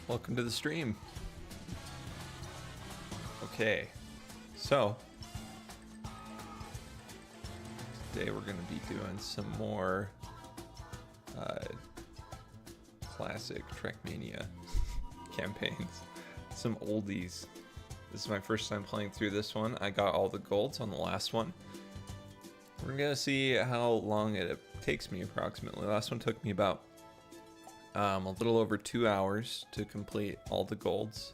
Welcome to the stream. Okay, so today we're going to be doing some more classic Trackmania campaigns, some oldies. This is my first time playing through this one. I got all the golds on the last one. We're going to see how long it takes me approximately. The last one took me about a little over 2 hours to complete all the golds,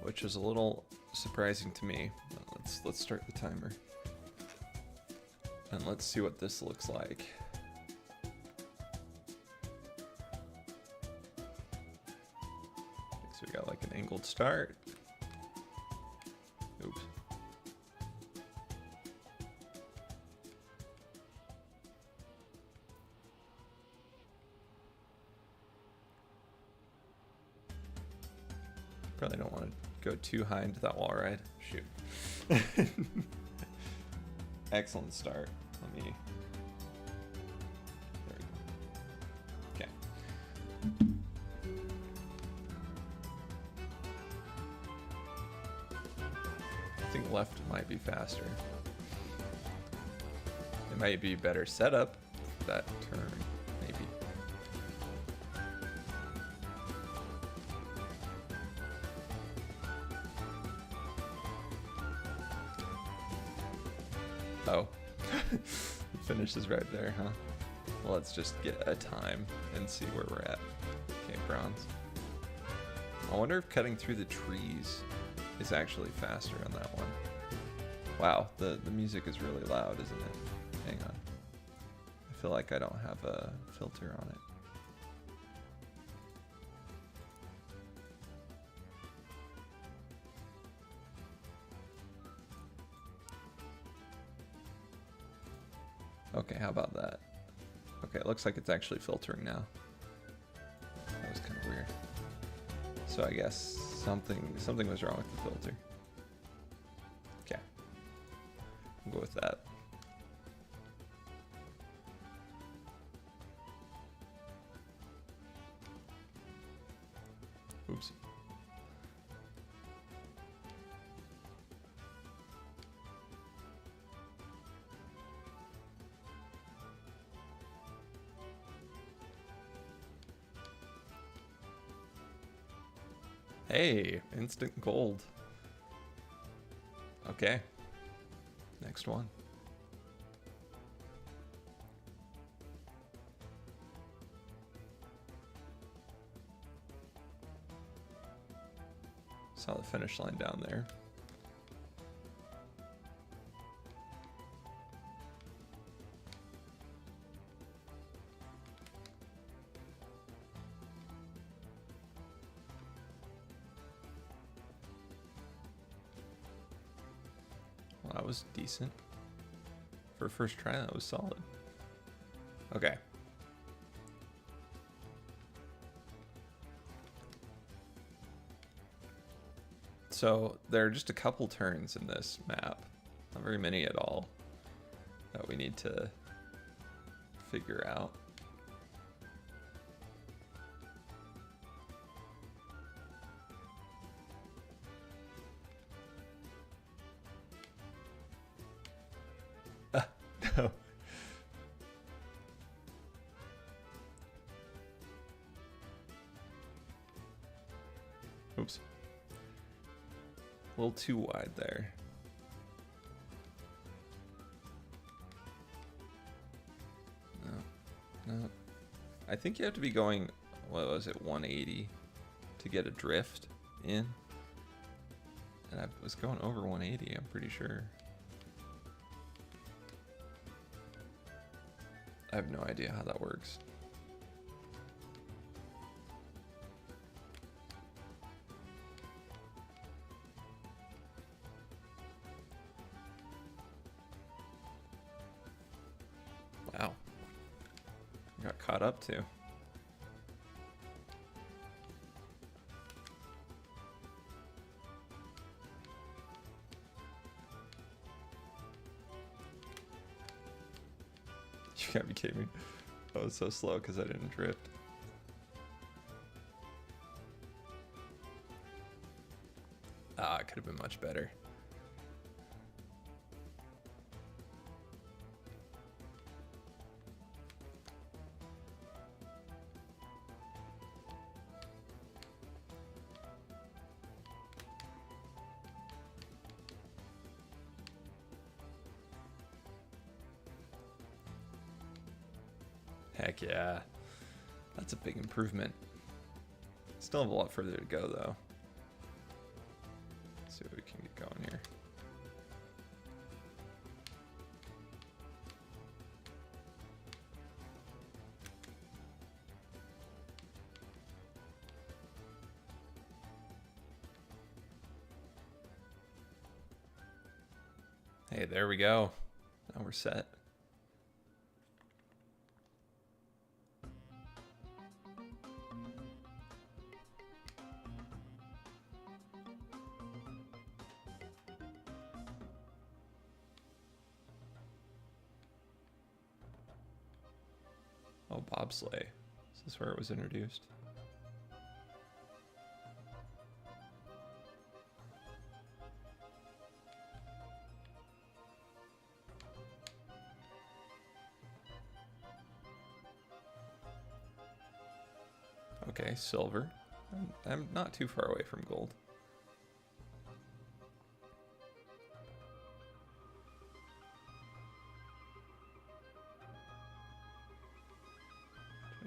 which is a little surprising to me. Let's start the timer and let's see what this looks like. So we got like an angled start. Oops. Probably don't want to go too high into that wall ride. Shoot. Excellent start. Let me. There we go. Okay. I think left might be faster. It might be better setup for that turn, maybe. Oh, the finish is right there, huh? Well, let's just get a time and see where we're at. Okay, bronze. I wonder if cutting through the trees is actually faster on that one. Wow, the music is really loud, isn't it? Hang on. I feel like I don't have a filter on it. Okay, how about that? Okay, it looks like it's actually filtering now. That was kind of weird. So I guess something was wrong with the filter. Okay, we'll go with that. Oops. Hey, instant gold. Okay, next one. Saw the finish line down there. Well, that was decent. For a first try, that was solid. Okay. So there are just a couple turns in this map, not very many at all, that we need to figure out. No. Oops. A little too wide there. No. I think you have to be going, what was it, 180 to get a drift in. And I was going over 180, I'm pretty sure. I have no idea how that works. Wow. I got caught up too. You gotta be kidding me. I was so slow because I didn't drift. have been much better. Heck yeah. That's a big improvement. Still have a lot further to go though. Let's see what we can get going here. Hey, there we go. Now we're set. Oh, bobsleigh. Is this where it was introduced? Okay, silver. I'm not too far away from gold.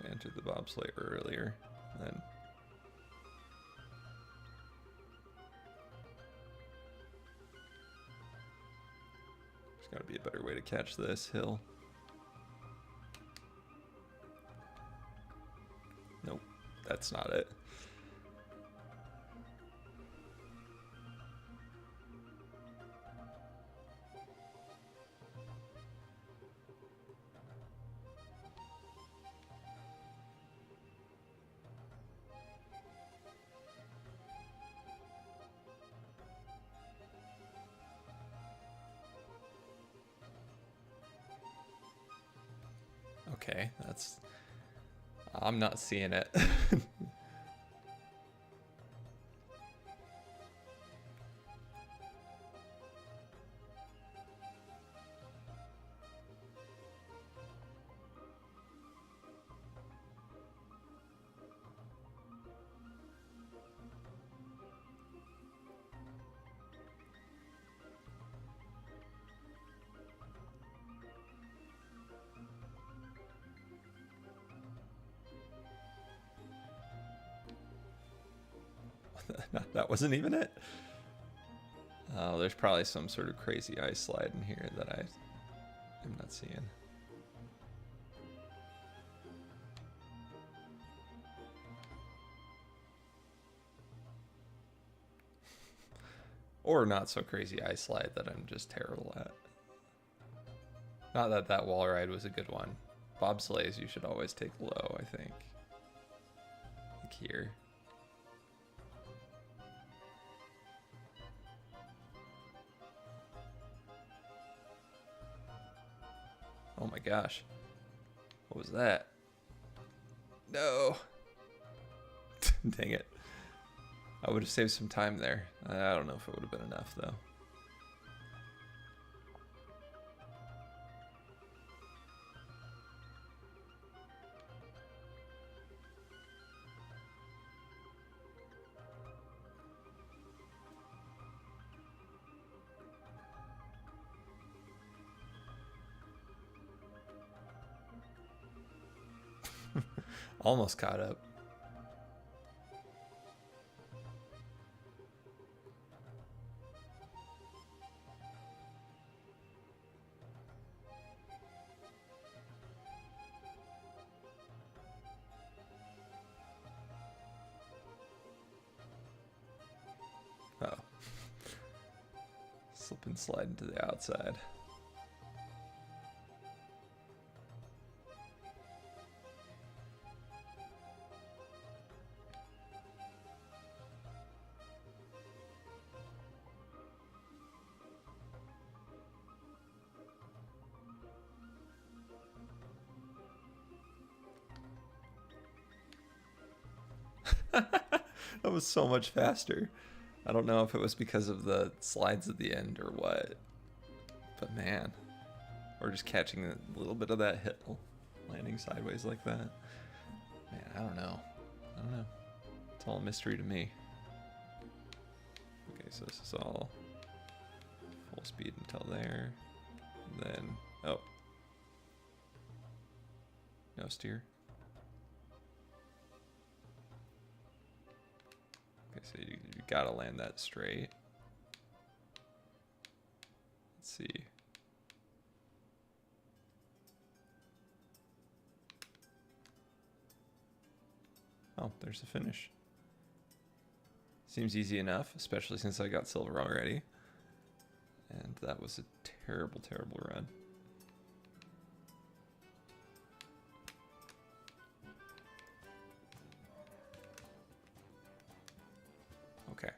I entered the bobsleigh earlier, then there's got to be a better way to catch this hill. Nope, that's not it. Okay, that's... I'm not seeing it. That wasn't even it. Oh, there's probably some sort of crazy ice slide in here that I am not seeing. Or not so crazy ice slide that I'm just terrible at. Not that that wall ride was a good one. Bobsleighs you should always take low, I think. Like here. Oh my gosh. What was that? No. Dang it. I would have saved some time there. I don't know if it would have been enough though. Almost caught up. Uh-oh. Slip and slide into the outside. That was so much faster. I don't know if it was because of the slides at the end or what, but man, or just catching a little bit of that hill, landing sideways like that. Man, I don't know. It's all a mystery to me. Okay, so this is all full speed until there. And then, oh. No steer. Okay, so you gotta land that straight. Let's see. Oh, there's the finish. Seems easy enough, especially since I got silver already. And that was a terrible, terrible run. Okay.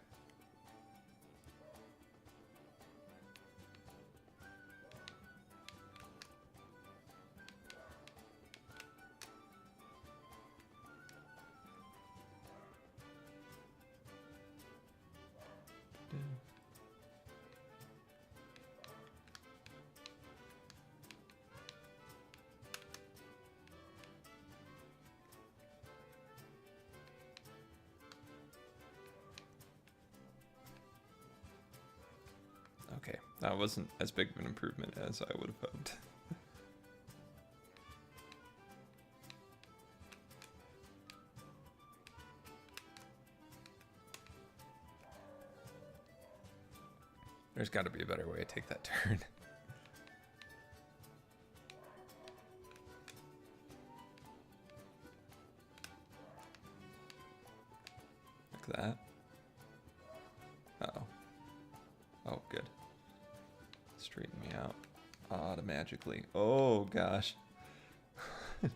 Okay, that wasn't as big of an improvement as I would have hoped. There's got to be a better way to take that turn. Like that. Uh-oh. Oh, good. Straighten me out automatically. Oh, gosh. Okay.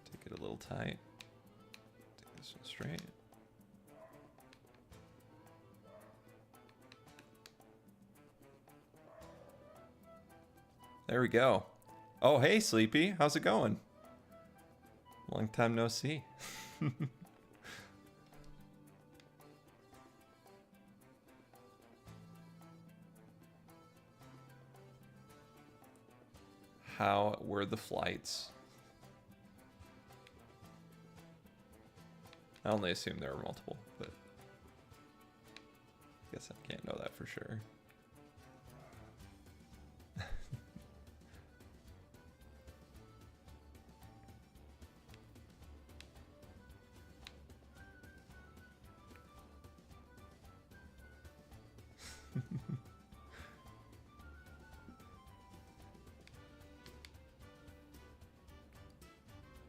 Take it a little tight. Take this one straight. There we go. Oh, hey, Sleepy. How's it going? Long time no see. How were the flights? I only assume there were multiple, but I guess I can't know that for sure.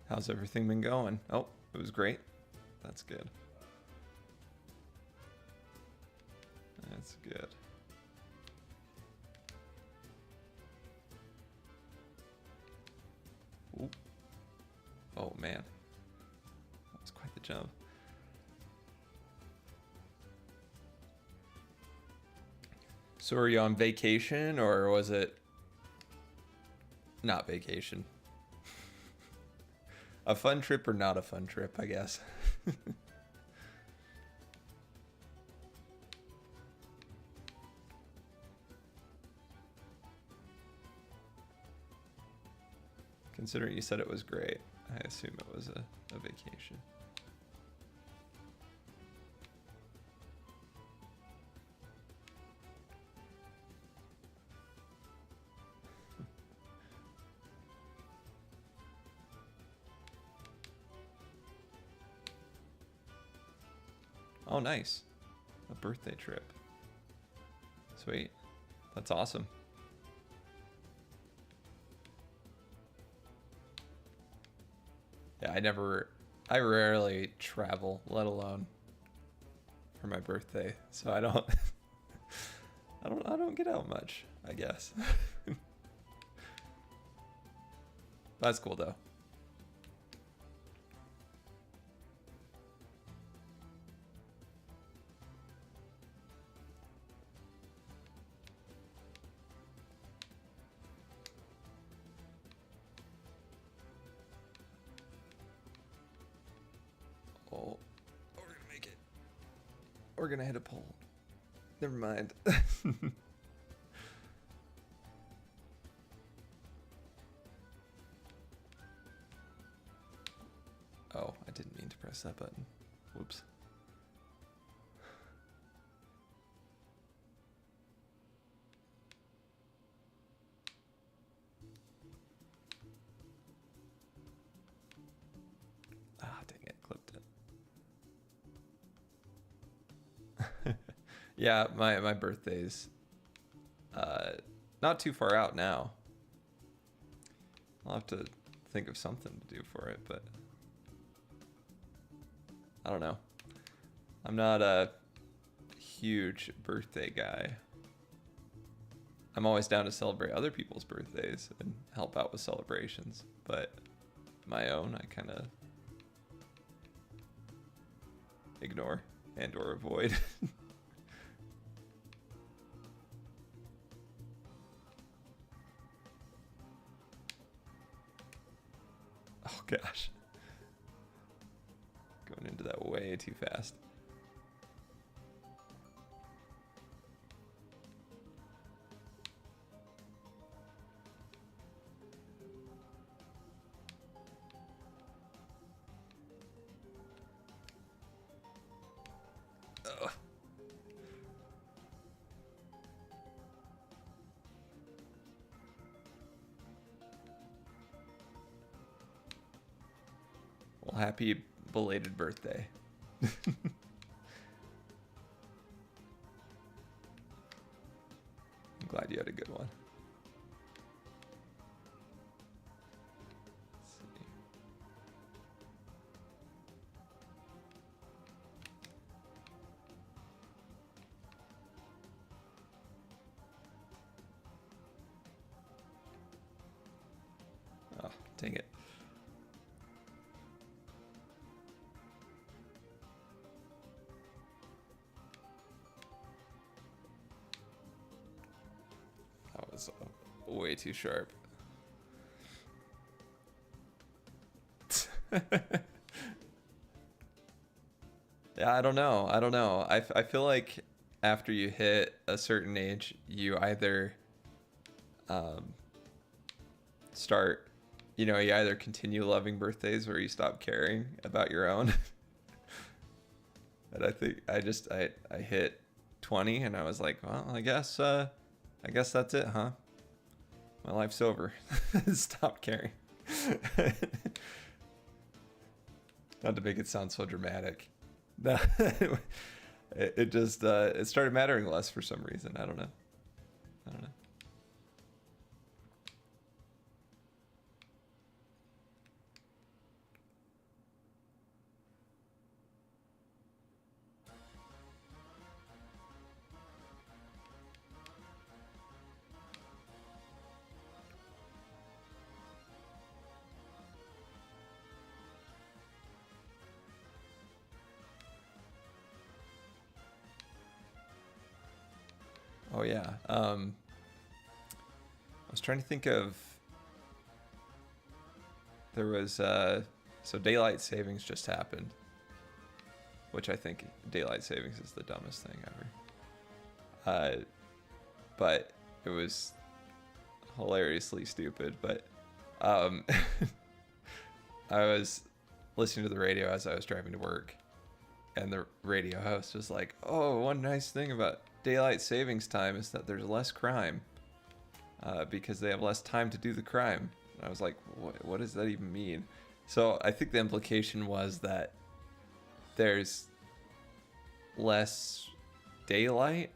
How's everything been going? Oh, it was great. That's good. That's good. Ooh. Oh man, that was quite the jump. So are you on vacation, or was it not vacation? A fun trip or not a fun trip, I guess. Considering you said it was great, I assume it was a vacation. Oh, nice. A birthday trip. Sweet. That's awesome. Yeah, I rarely travel, let alone for my birthday. So I don't, I don't get out much, I guess. That's cool though. we're gonna hit a poll. Never mind. Oh, I didn't mean to press that button. Whoops. Ah, dang it, clipped it. Yeah, my birthday's not too far out now. I'll have to think of something to do for it, but I don't know. I'm not a huge birthday guy. I'm always down to celebrate other people's birthdays and help out with celebrations, but my own I kind of ignore and or avoid. Oh gosh. Going into that way too fast. Ugh. Well, happy belated birthday. I'm glad you had a good one. Let's see. Oh, dang it. That was way too sharp. Yeah, I don't know. I don't know. I feel like after you hit a certain age, you either start, you either continue loving birthdays or you stop caring about your own. And I think I hit 20 and I was like, well, I guess that's it, huh? My life's over. Stop caring. Not to make it sound so dramatic. It just it started mattering less for some reason. I don't know. Oh yeah. I was trying to think of. There was so daylight savings just happened, which I think daylight savings is the dumbest thing ever. But it was hilariously stupid. But I was listening to the radio as I was driving to work, and the radio host was like, "Oh, one nice thing about daylight savings time is that there's less crime because they have less time to do the crime." And I was like, what does that even mean? So I think the implication was that there's less daylight,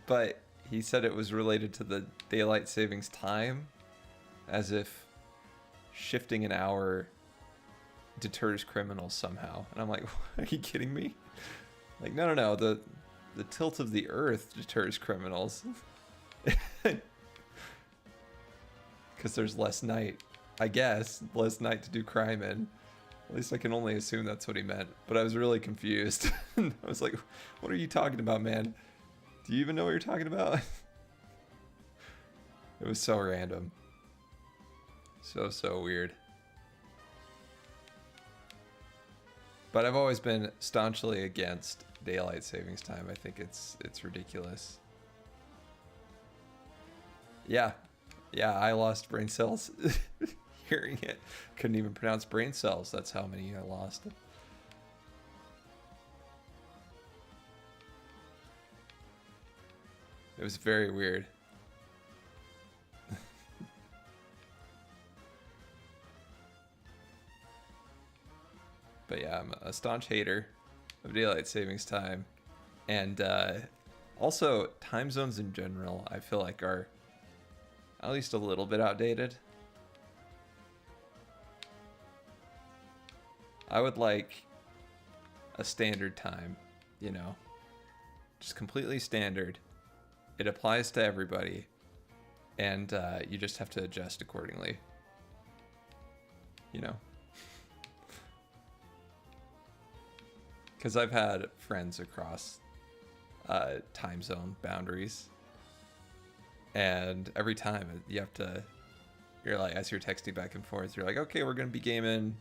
but he said it was related to the daylight savings time, as if shifting an hour deters criminals somehow. And I'm like, are you kidding me? Like, no, the tilt of the earth deters criminals. Because there's less night, I guess, less night to do crime in. At least I can only assume that's what he meant. But I was really confused. I was like, what are you talking about, man? Do you even know what you're talking about? It was so random. So weird. But I've always been staunchly against daylight savings time. I think it's ridiculous. Yeah, I lost brain cells hearing it. Couldn't even pronounce brain cells. That's how many I lost. It was very weird. But yeah, I'm a staunch hater of daylight savings time. And also, time zones in general, I feel like are at least a little bit outdated. I would like a standard time, you know, just completely standard. It applies to everybody, and you just have to adjust accordingly, you know. Because I've had friends across time zone boundaries, and every time you have to, you're like, as you're texting back and forth, you're like, okay, we're gonna be gaming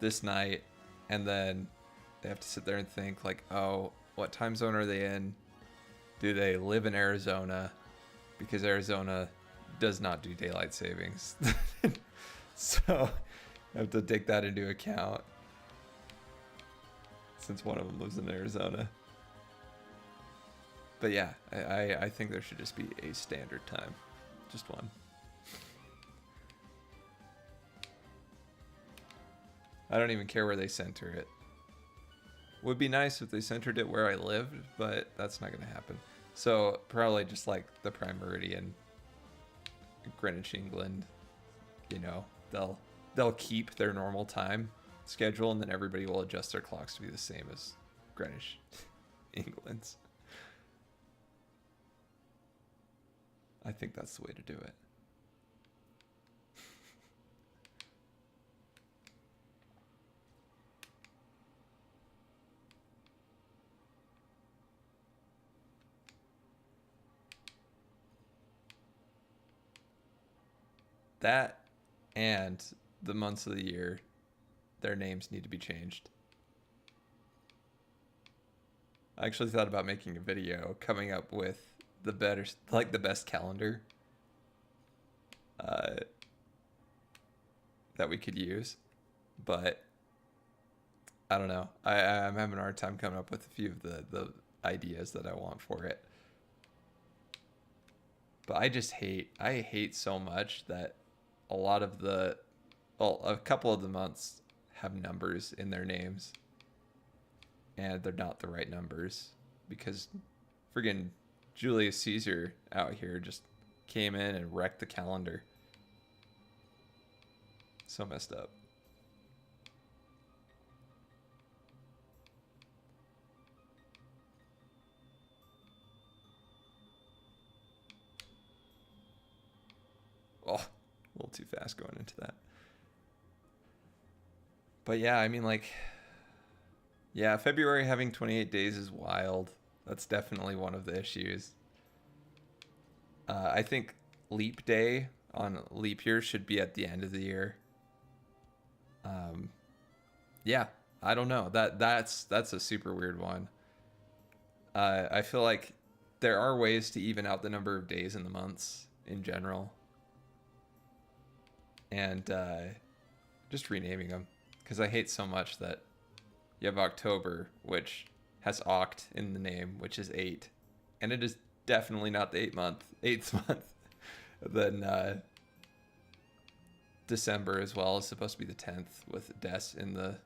this night, and then they have to sit there and think like, oh, what time zone are they in? Do they live in Arizona? Because Arizona does not do daylight savings. So I have to take that into account, since one of them lives in Arizona. But yeah, I think there should just be a standard time. Just one. I don't even care where they center it. Would be nice if they centered it where I lived, but that's not gonna happen. So probably just like the Prime Meridian, Greenwich, England, you know, they'll keep their normal time schedule, and then everybody will adjust their clocks to be the same as Greenwich, England's. I think that's the way to do it. That and the months of the year, their names need to be changed. I actually thought about making a video coming up with the better, like the best calendar that we could use, but I don't know. I'm having a hard time coming up with a few of the ideas that I want for it. But I hate so much that a lot of a couple of the months have numbers in their names, and they're not the right numbers, because friggin' Julius Caesar out here just came in and wrecked the calendar. So messed up. Oh, a little too fast going into that. But yeah, I mean, like, yeah, February having 28 days is wild. That's definitely one of the issues. I think leap day on leap year should be at the end of the year. Yeah, I don't know. That's a super weird one. I feel like there are ways to even out the number of days in the months in general, and just renaming them, because I hate so much that you have October, which has Oct in the name, which is 8, and it is definitely not the 8th month. Then December as well is supposed to be the 10th with Des in the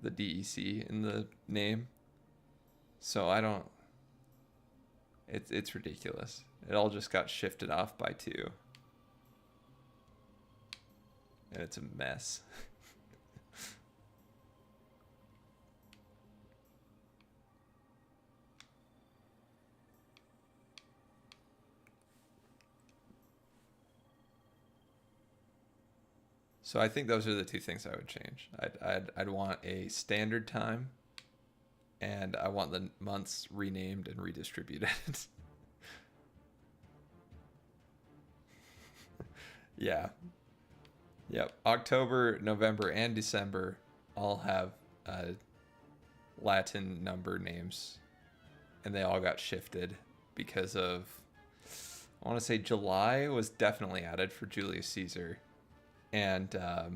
DEC in the name. So I don't. It's ridiculous. It all just got shifted off by 2, and it's a mess. So I think those are the 2 things I would change. I'd want a standard time, and I want the months renamed and redistributed. Yeah. Yep. October, November, and December all have Latin number names, and they all got shifted because of, I want to say July was definitely added for Julius Caesar, and I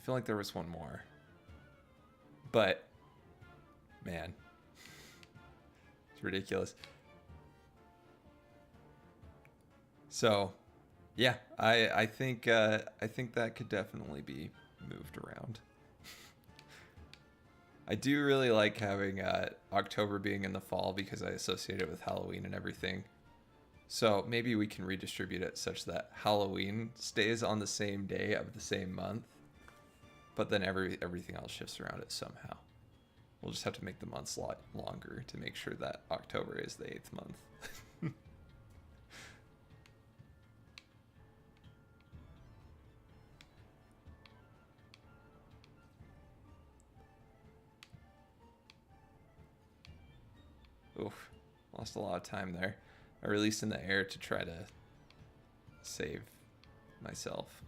feel like there was one more, but man, it's ridiculous. So yeah, I think that could definitely be moved around. I do really like having October being in the fall because I associate it with Halloween and everything. So maybe we can redistribute it such that Halloween stays on the same day of the same month, but then everything else shifts around it somehow. We'll just have to make the months a lot longer to make sure that October is the 8th month. Oof, lost a lot of time there. I released in the air to try to save myself.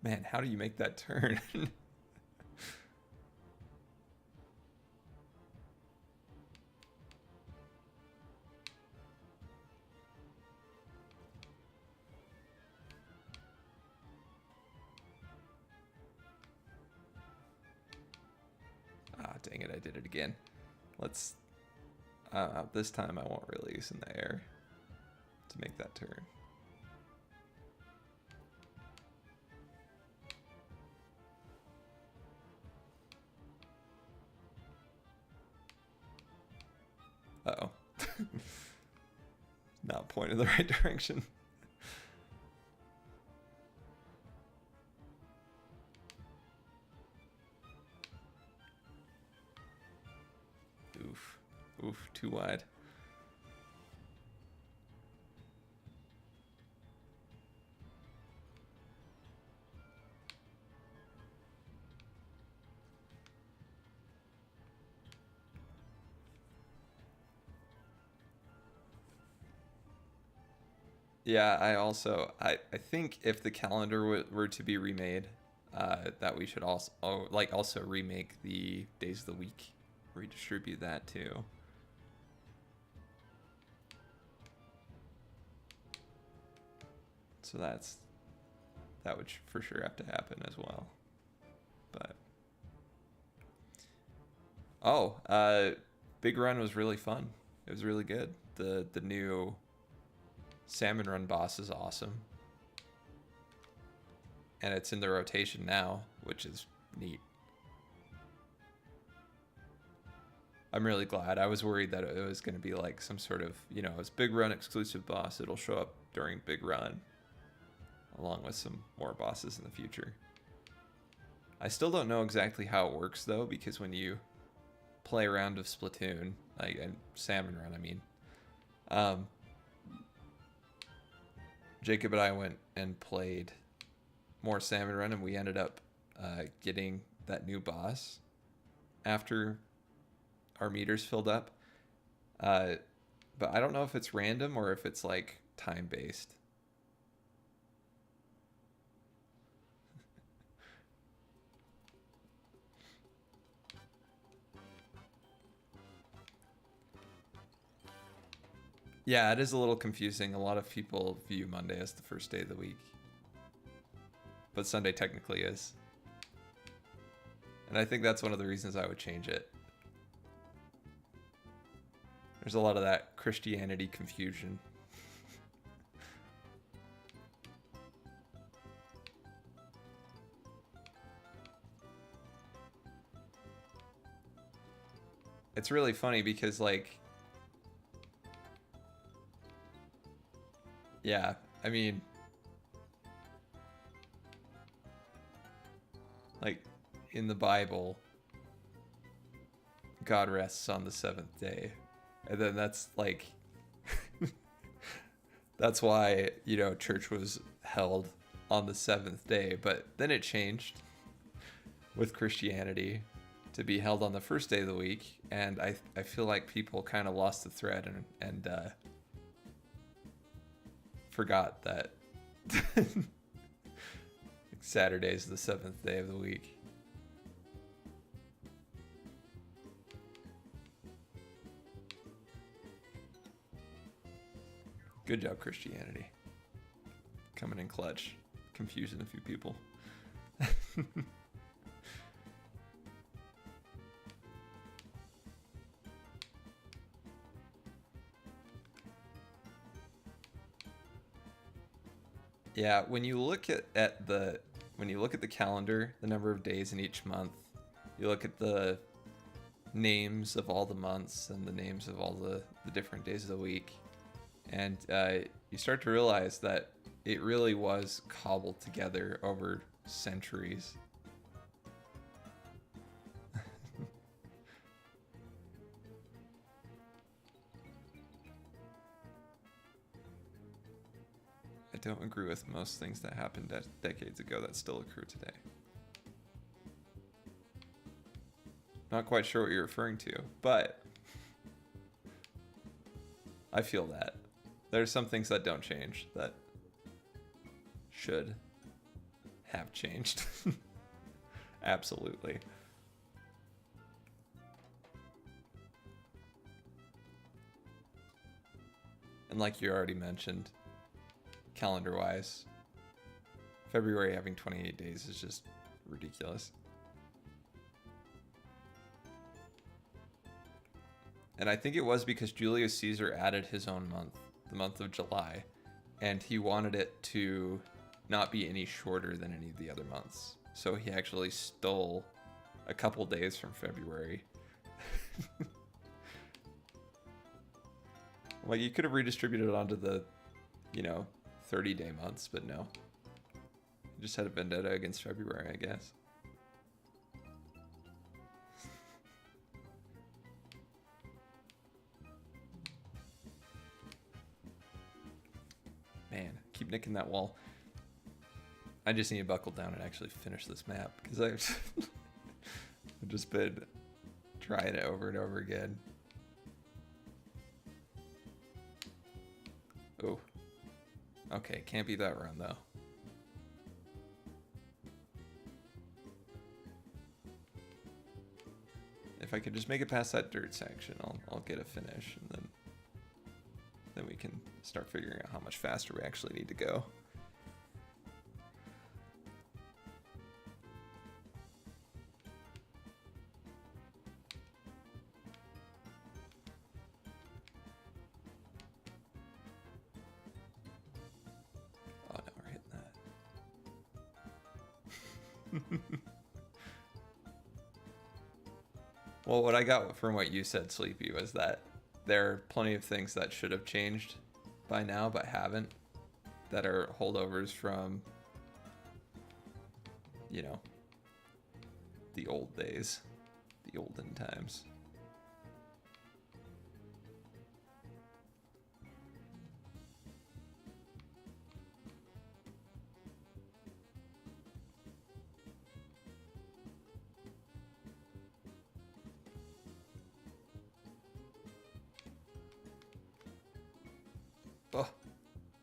Man, how do you make that turn? Ah, dang it, I did it again. Let's... this time I won't release in the air to make that turn. Uh-oh. Not pointing the right direction. Oof. Oof, too wide. Yeah, I think if the calendar were to be remade, that we should also remake the days of the week, redistribute that too. So that would for sure have to happen as well. But Big Run was really fun. It was really good. The new Salmon Run boss is awesome. And it's in the rotation now, which is neat. I'm really glad. I was worried that it was going to be like some sort of, it's Big Run exclusive boss. It'll show up during Big Run, along with some more bosses in the future. I still don't know exactly how it works, though, because when you play a round of Splatoon, and Salmon Run, I mean, Jacob and I went and played more Salmon Run, and we ended up getting that new boss after our meters filled up. But I don't know if it's random or if it's like time-based. Yeah, it is a little confusing. A lot of people view Monday as the first day of the week, but Sunday technically is. And I think that's one of the reasons I would change it. There's a lot of that Christianity confusion. It's really funny because, like, yeah, I mean, like, in the Bible, God rests on the seventh day. And then that's like, that's why, church was held on the seventh day. But then it changed with Christianity. to be held on the first day of the week, and I feel like people kind of lost the thread and forgot that Saturday is the 7th day of the week. Good job, Christianity. Coming in clutch, confusing a few people. Yeah, when you look at the calendar, the number of days in each month, you look at the names of all the months and the names of all the different days of the week, and you start to realize that it really was cobbled together over centuries. I don't agree with most things that happened decades ago that still occur today. Not quite sure what you're referring to, but I feel that. There are some things that don't change that should have changed. Absolutely. And like you already mentioned, calendar-wise, February having 28 days is just ridiculous. And I think it was because Julius Caesar added his own month, the month of July, and he wanted it to not be any shorter than any of the other months. So he actually stole a couple days from February. Like, you could have redistributed it onto the, 30-day months, but no. He just had a vendetta against February, I guess. Man, keep nicking that wall. I just need to buckle down and actually finish this map, because I've just been trying it over and over again. Oh. Okay, can't be that run though. If I could just make it past that dirt section, I'll get a finish, and then we can start figuring out how much faster we actually need to go. Oh no, we're hitting that. Well, what I got from what you said, Sleepy, was that there are plenty of things that should have changed by now but haven't, that are holdovers from, the old days, the olden times. Oh,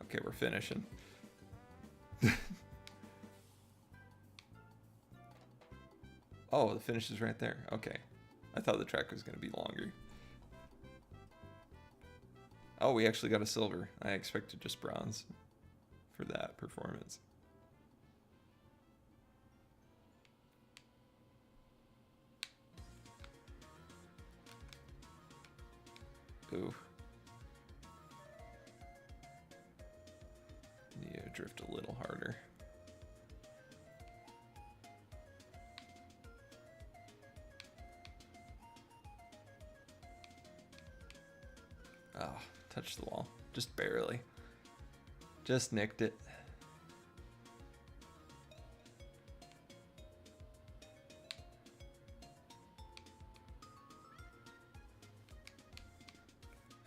okay, we're finishing. Oh, the finish is right there. Okay. I thought the track was going to be longer. Oh, we actually got a silver. I expected just bronze for that performance. Ooh. Need to drift a little harder. Ah, touched the wall. Just barely. Just nicked it.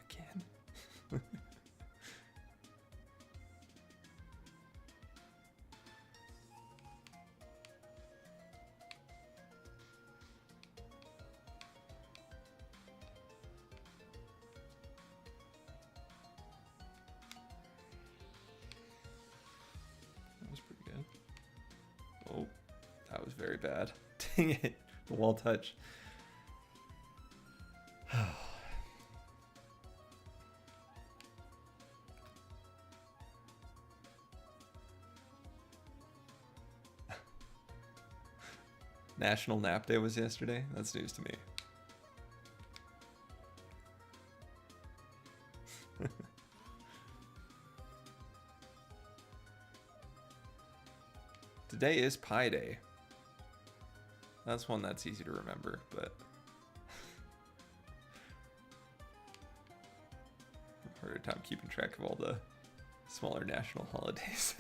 Again. That was very bad. Dang it. The wall touch. National Nap Day was yesterday? That's news to me. Today is Pi Day. That's one that's easy to remember, but harder time keeping track of all the smaller national holidays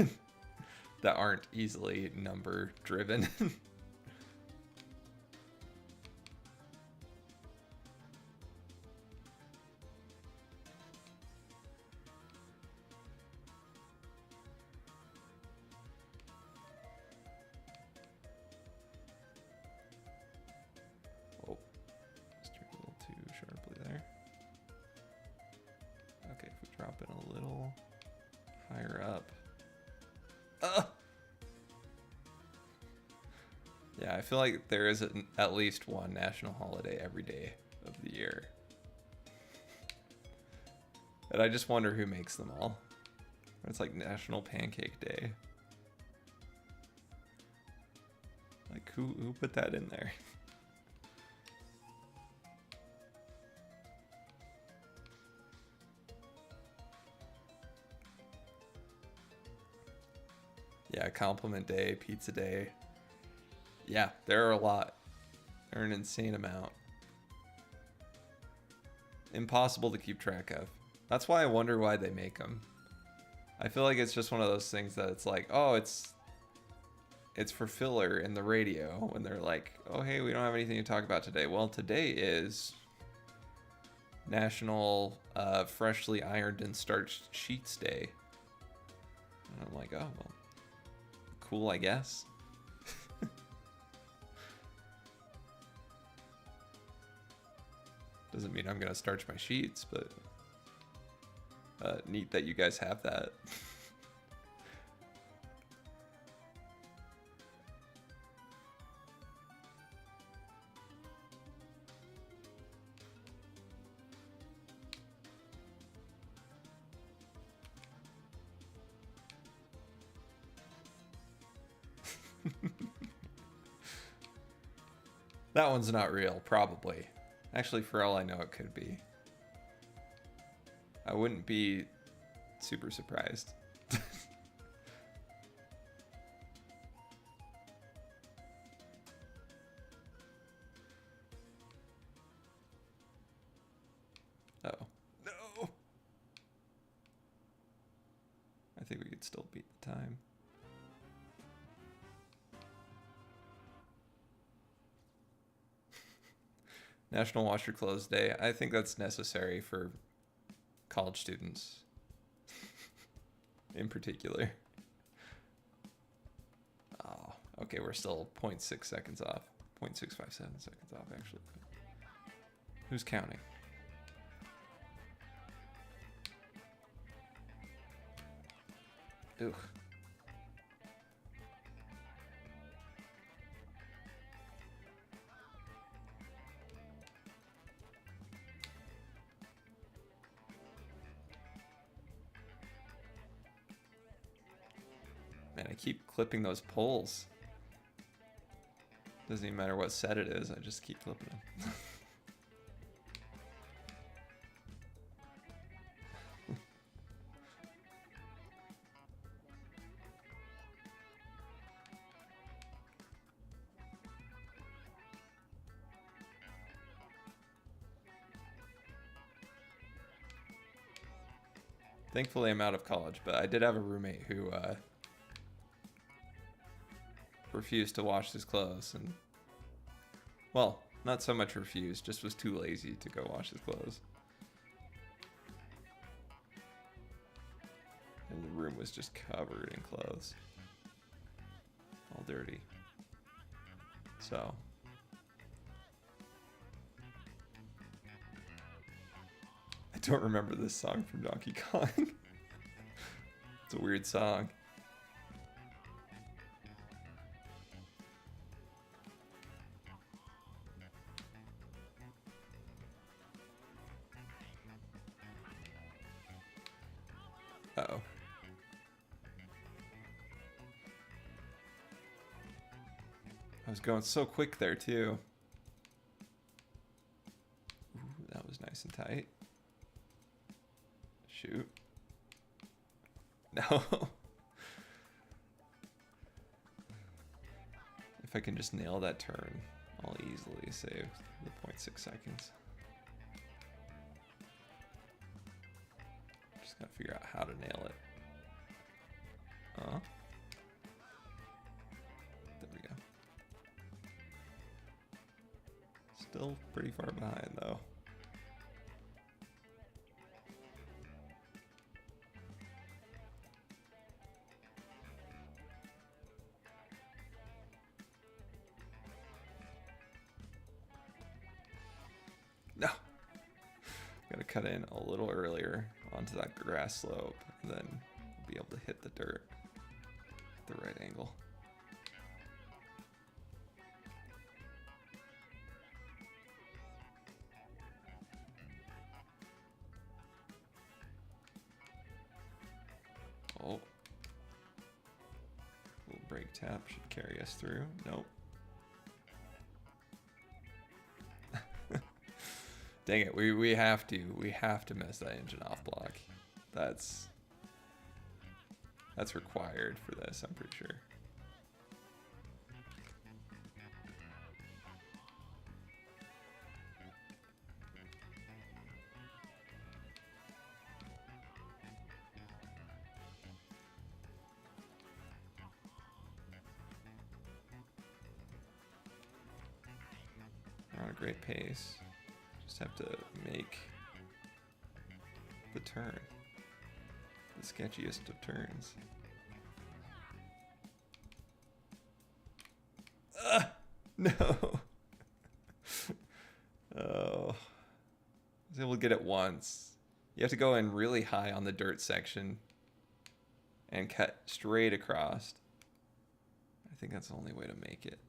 that aren't easily number driven. I feel like there is at least one national holiday every day of the year. And I just wonder who makes them all. It's like National Pancake Day. Like who put that in there? Yeah, Compliment Day, Pizza Day. Yeah, there are a lot. There are an insane amount. Impossible to keep track of. That's why I wonder why they make them. I feel like it's just one of those things that it's like, oh, it's for filler in the radio when they're like, oh, hey, we don't have anything to talk about today. Well, today is National Freshly Ironed and Starched Sheets Day. And I'm like, oh, well, cool, I guess. Doesn't mean I'm gonna starch my sheets, but neat that you guys have that. That one's not real, probably. Actually, for all I know, it could be. I wouldn't be super surprised. Uh-oh. No! I think we could still beat the time. National Wash Your Clothes Day. I think that's necessary for college students in particular. Oh, okay, we're still 0.6 seconds off. 0.657 seconds off, actually. Who's counting? Ugh. Man, I keep clipping those poles. Doesn't even matter what set it is, I just keep clipping them. Thankfully, I'm out of college, but I did have a roommate who refused to wash his clothes, and well, not so much refused, just was too lazy to go wash his clothes. And the room was just covered in clothes. All dirty. So I don't remember this song from Donkey Kong. It's a weird song. Uh-oh. I was going so quick there, too. Ooh, that was nice and tight. Shoot. No. If I can just nail that turn, I'll easily save the 0.6 seconds. Just gotta figure out how to nail it. There we go. Still pretty far behind though. No. Gotta cut in a little earlier onto that grass slope, and then be able to hit the dirt at the right angle. Oh. Little brake tap should carry us through. Nope. Dang it, we have to miss that engine off block. That's required for this, I'm pretty sure. We're on a great pace. Just have to make the turn. The sketchiest of turns. No. Oh. I was able to get it once. You have to go in really high on the dirt section and cut straight across. I think that's the only way to make it.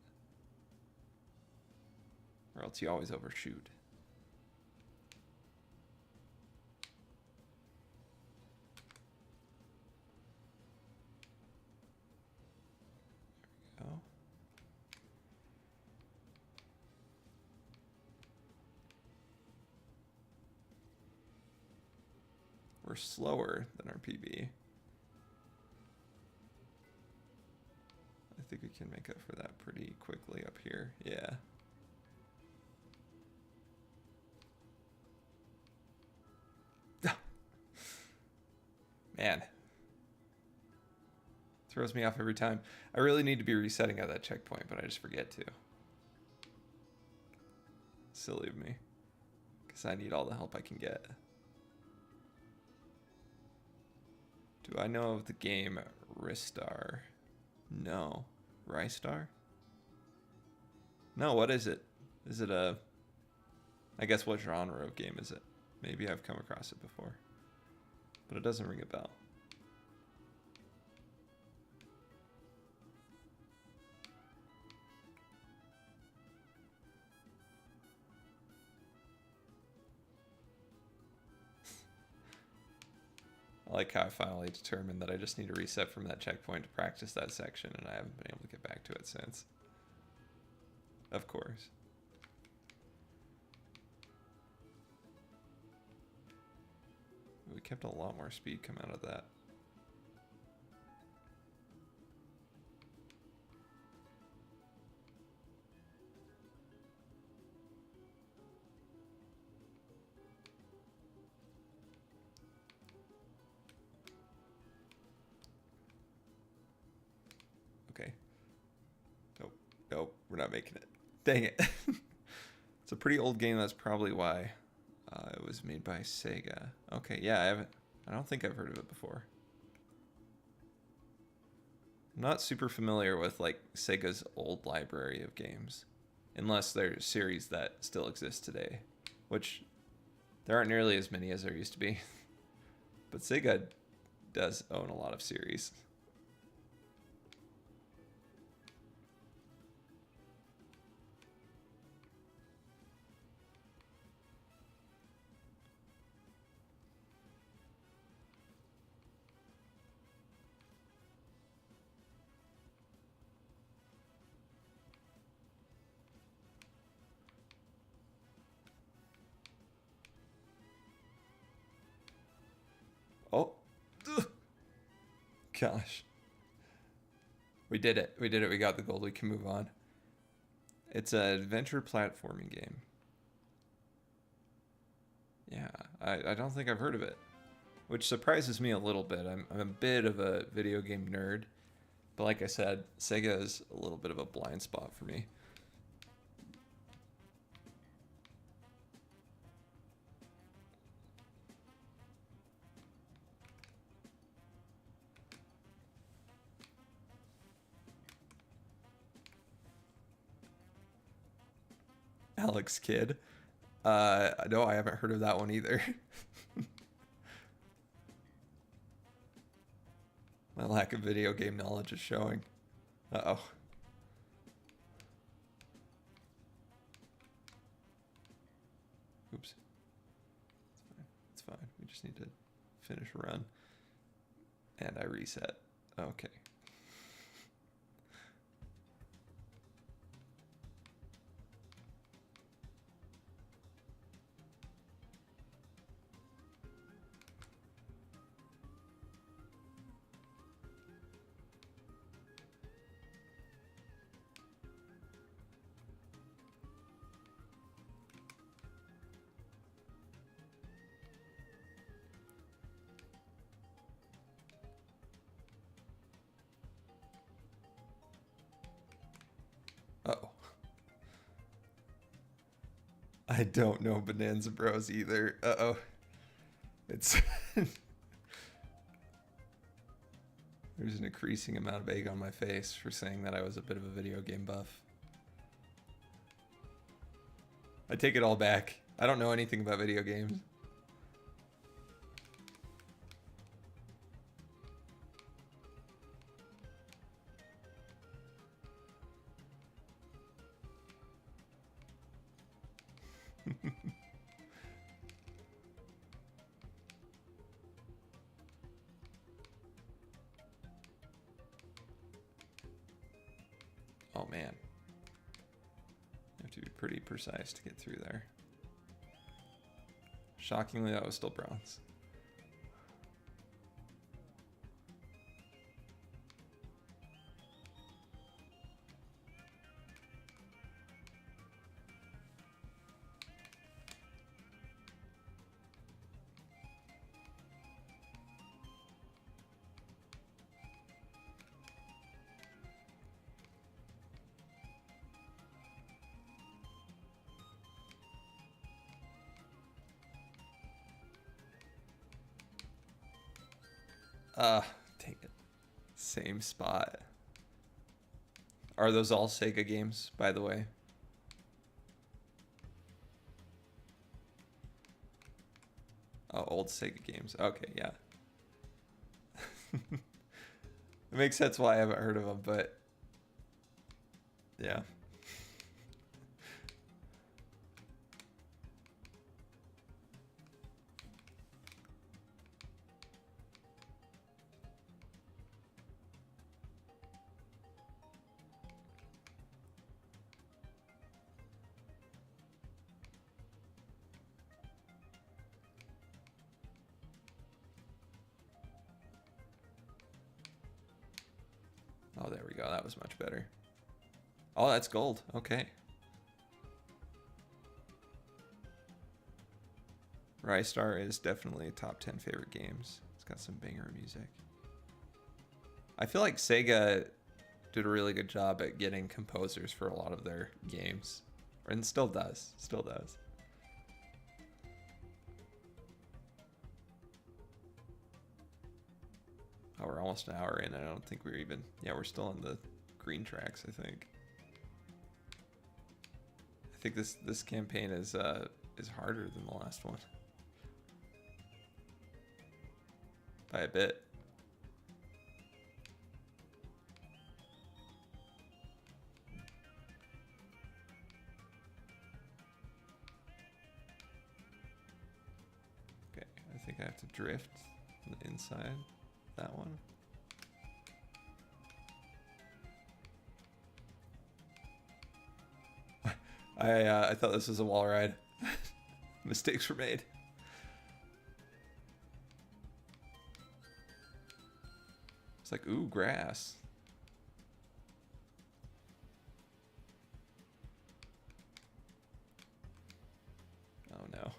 Or else you always overshoot. There we go. We're slower than our PB. I think we can make up for that pretty quickly up here. Yeah. Man. Throws me off every time. I really need to be resetting at that checkpoint, but I just forget to. Silly of me. Because I need all the help I can get. Do I know of the game Ristar? No. Ristar? No, what is it? Is it a... I guess what genre of game is it? Maybe I've come across it before. But it doesn't ring a bell. I like how I finally determined that I just need to reset from that checkpoint to practice that section, and I haven't been able to get back to it since. Of course. We kept a lot more speed come out of that. Okay. Nope. Nope. We're not making it. Dang it. It's a pretty old game. That's probably why it was made by Sega. Okay. Yeah, I don't think I've heard of it before. I'm not super familiar with like Sega's old library of games, unless there's series that still exist today, which there aren't nearly as many as there used to be. But Sega does own a lot of series. gosh. We did it. We did it. We got the gold. We can move on. It's an adventure platforming game. Yeah, I don't think I've heard of it, which surprises me a little bit. I'm a bit of a video game nerd, but like I said, Sega is a little bit of a blind spot for me. Alex Kidd. No, I haven't heard of that one either. My lack of video game knowledge is showing. Uh-oh. Oops. It's fine. We just need to finish a run. And I reset. Okay. Uh-oh. I don't know Bonanza Bros either. Uh-oh. It's... There's an increasing amount of egg on my face for saying that I was a bit of a video game buff. I take it all back. I don't know anything about video games. Oh man. You have to be pretty precise to get through there. Shockingly, that was still bronze. Dang it. Same spot. Are those all Sega games, by the way? Oh, old Sega games. Okay, yeah. It makes sense why I haven't heard of them, but yeah. Oh, there we go. That was much better. Oh, that's gold. Okay. Rystar is definitely top 10 favorite games. It's got some banger music. I feel like Sega did a really good job at getting composers for a lot of their games. And still does. Still does. Oh, we're almost an hour in. I don't think we're even... Yeah, we're still on the green tracks, I think. I think this campaign is harder than the last one. By a bit. Okay, I think I have to drift on the inside. That one. I thought this was a wall ride. Mistakes were made. It's like Ooh, grass. Oh no.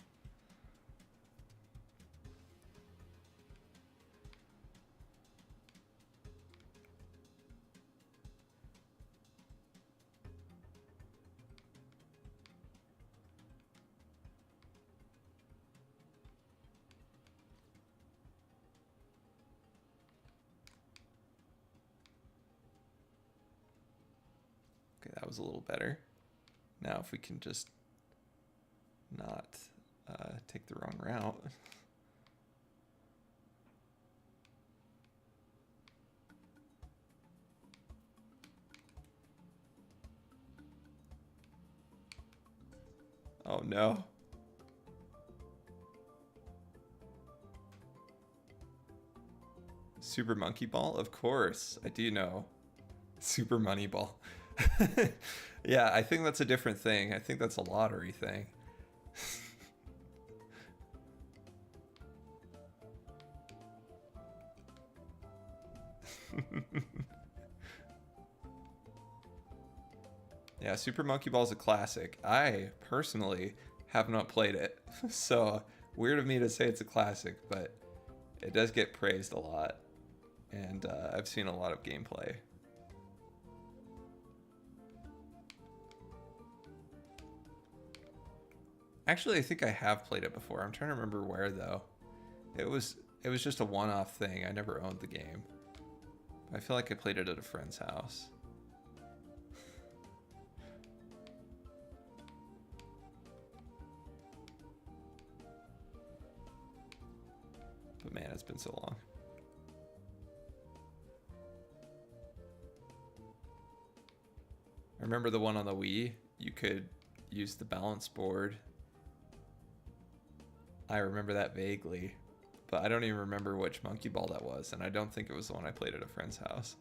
Okay, that was a little better. Now if we can just not take the wrong route. Oh no. Super Monkey Ball? Of course, I do know. Super Money Ball. Yeah, I think that's a different thing. I think that's a lottery thing. Yeah, Super Monkey Ball is a classic. I personally have not played it, so weird of me to say it's a classic, but it does get praised a lot, and I've seen a lot of gameplay. Actually, I think I have played it before. I'm trying to remember where though. It was just a one-off thing. I never owned the game. I feel like I played it at a friend's house. But man, it's been so long. I remember the one on the Wii. You could use the balance board. I remember that vaguely, but I don't even remember which Monkey Ball that was, and I don't think it was the one I played at a friend's house.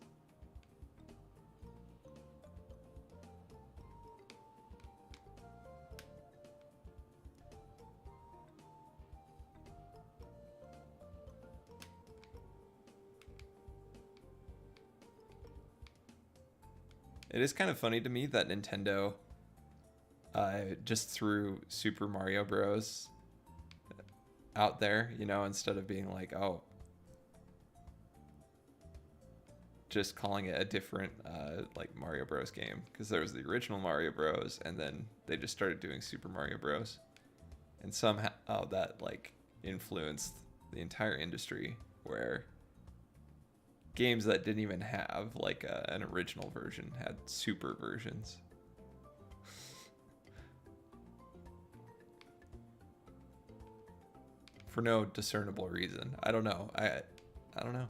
It is kind of funny to me that Nintendo just threw Super Mario Bros. Out there, you know, instead of being like, oh, just calling it a different like Mario Bros. Game, because there was the original Mario Bros. And then they just started doing Super Mario Bros. And somehow that like influenced the entire industry, where games that didn't even have like an original version had super versions. For no discernible reason. I don't know. I don't know.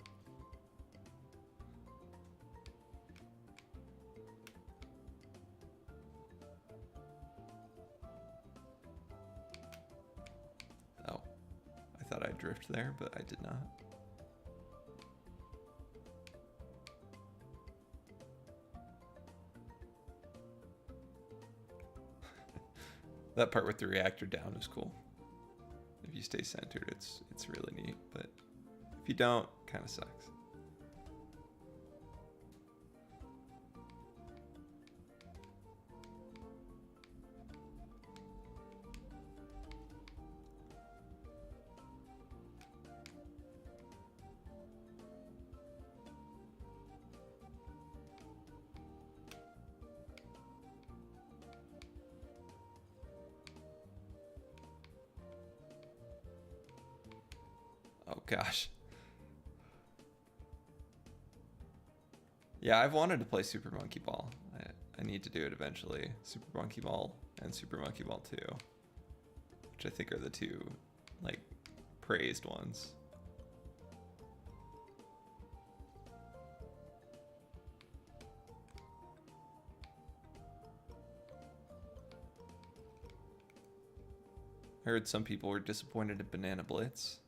Oh, I thought I'd drift there, but I did not. That part with the reactor down is cool. If you stay centered, it's really neat, but if you don't, kind of sucks. Oh gosh. Yeah, I've wanted to play Super Monkey Ball. I need to do it eventually. Super Monkey Ball and Super Monkey Ball 2, which I think are the two like praised ones. I heard some people were disappointed in Banana Blitz,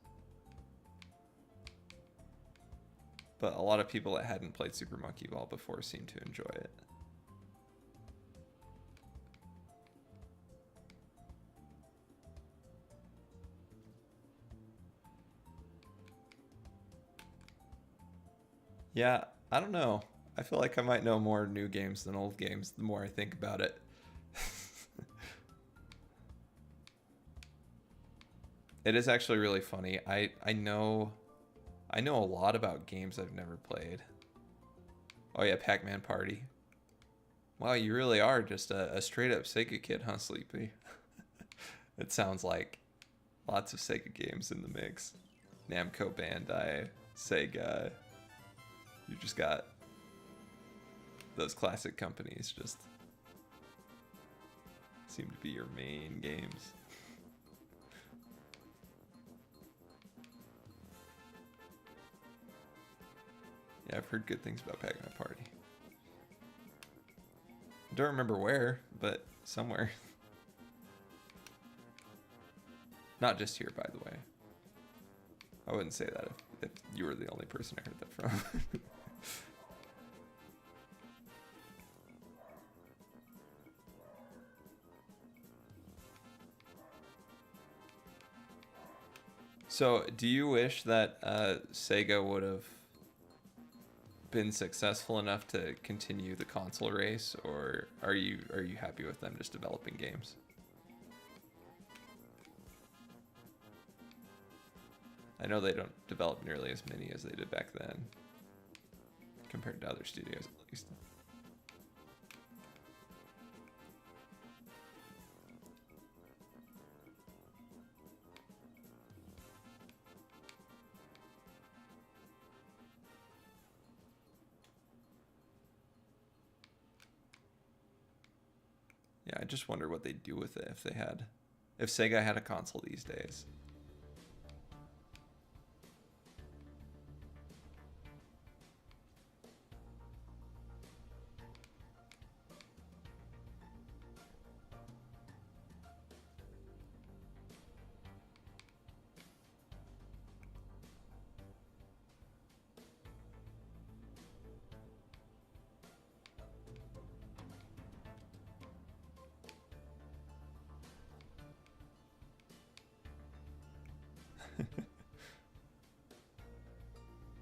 but a lot of people that hadn't played Super Monkey Ball before seemed to enjoy it. Yeah, I don't know. I feel like I might know more new games than old games the more I think about it. It is actually really funny. I know a lot about games I've never played. Oh yeah, Pac-Man Party. Wow, you really are just a straight up Sega kid, huh, Sleepy? It sounds like lots of Sega games in the mix. Namco Bandai, Sega. You just got those classic companies just seem to be your main games. Yeah, I've heard good things about Pac-Man Party. I don't remember where, but somewhere. Not just here, by the way. I wouldn't say that if you were the only person I heard that from. So, do you wish that Sega would have been successful enough to continue the console race, or are you happy with them just developing games? I know they don't develop nearly as many as they did back then, compared to other studios at least. Yeah, I just wonder what they'd do with it if Sega had a console these days.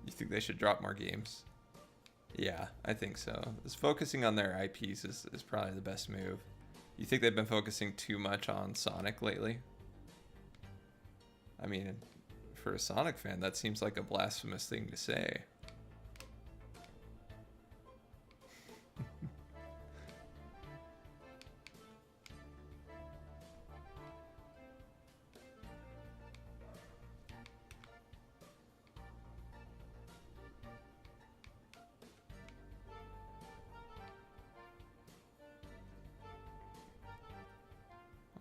You think they should drop more games? Yeah, I think so. Just focusing on their IPs is probably the best move. You think they've been focusing too much on Sonic lately? I mean, for a Sonic fan, that seems like a blasphemous thing to say.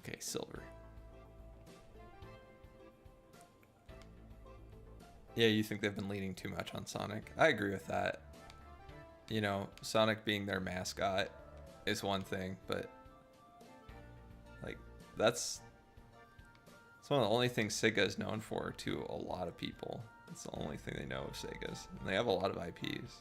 Okay, Silver. Yeah, you think they've been leaning too much on Sonic. I agree with that. You know, Sonic being their mascot is one thing, but like that's it's one of the only things Sega is known for to a lot of people. It's the only thing they know of Sega's. And they have a lot of IPs.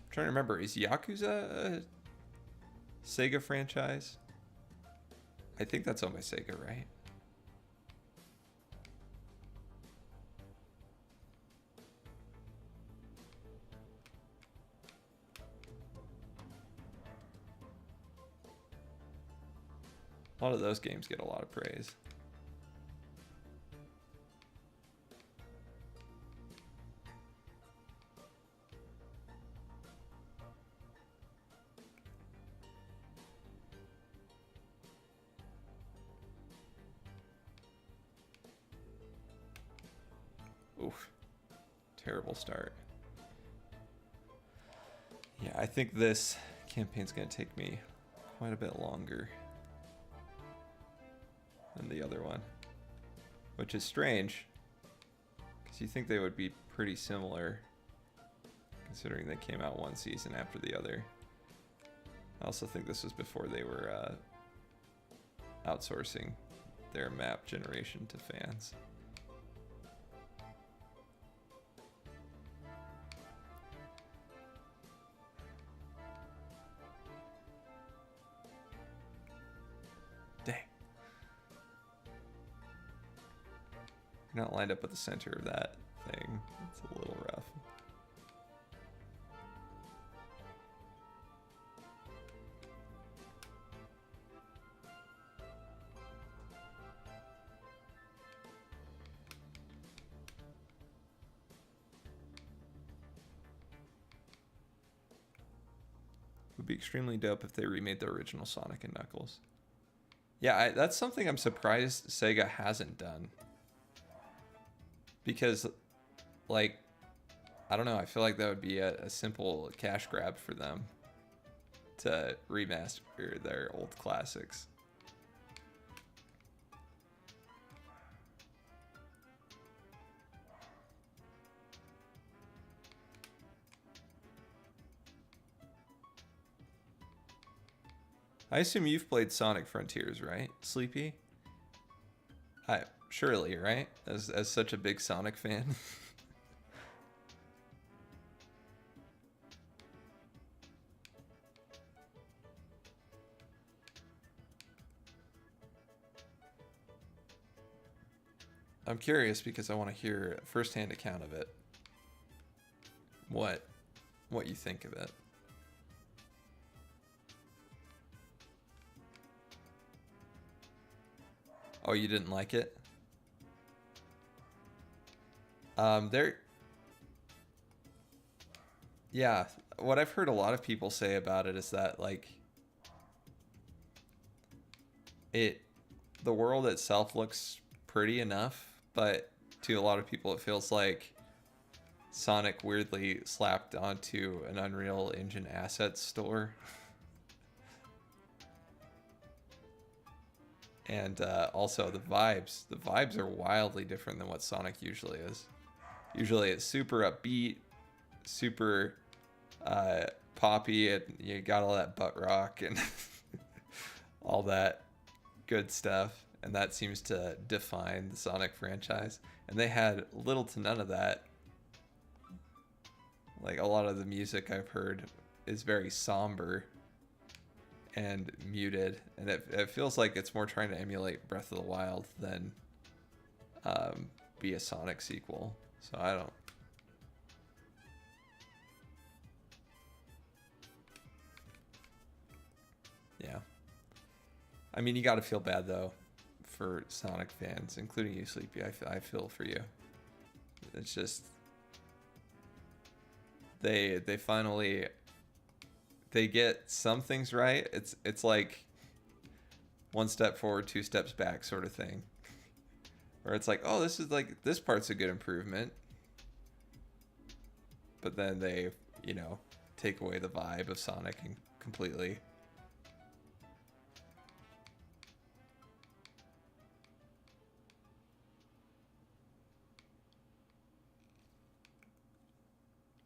I'm trying to remember, is Yakuza a Sega franchise? I think that's owned by Sega, right? A lot of those games get a lot of praise. Oof. Terrible start. Yeah, I think this campaign's going to take me quite a bit longer than the other one, which is strange because you think they would be pretty similar considering they came out one season after the other. I also think this was before they were outsourcing their map generation to fans. You're not lined up with the center of that thing. It's a little rough. Would be extremely dope if they remade the original Sonic and Knuckles. Yeah, that's something I'm surprised Sega hasn't done. Because, like, I don't know, I feel like that would be a simple cash grab for them to remaster their old classics. I assume you've played Sonic Frontiers, right, Sleepy? Surely, right? As such a big Sonic fan. I'm curious because I want to hear a first-hand account of it. What you think of it. Oh, you didn't like it? Yeah, what I've heard a lot of people say about it is that, like, the world itself looks pretty enough, but to a lot of people it feels like Sonic weirdly slapped onto an Unreal Engine assets store. And also the vibes are wildly different than what Sonic usually is. Usually it's super upbeat, super poppy, and you got all that butt rock and all that good stuff, and that seems to define the Sonic franchise. And they had little to none of that. Like, a lot of the music I've heard is very somber and muted, and it feels like it's more trying to emulate Breath of the Wild than be a Sonic sequel. So I don't. Yeah. I mean, you got to feel bad though for Sonic fans, including you, Sleepy. I feel for you. It's just they finally get some things right. It's like one step forward, two steps back sort of thing. Or it's like, oh, this part's a good improvement. But then they, take away the vibe of Sonic and completely.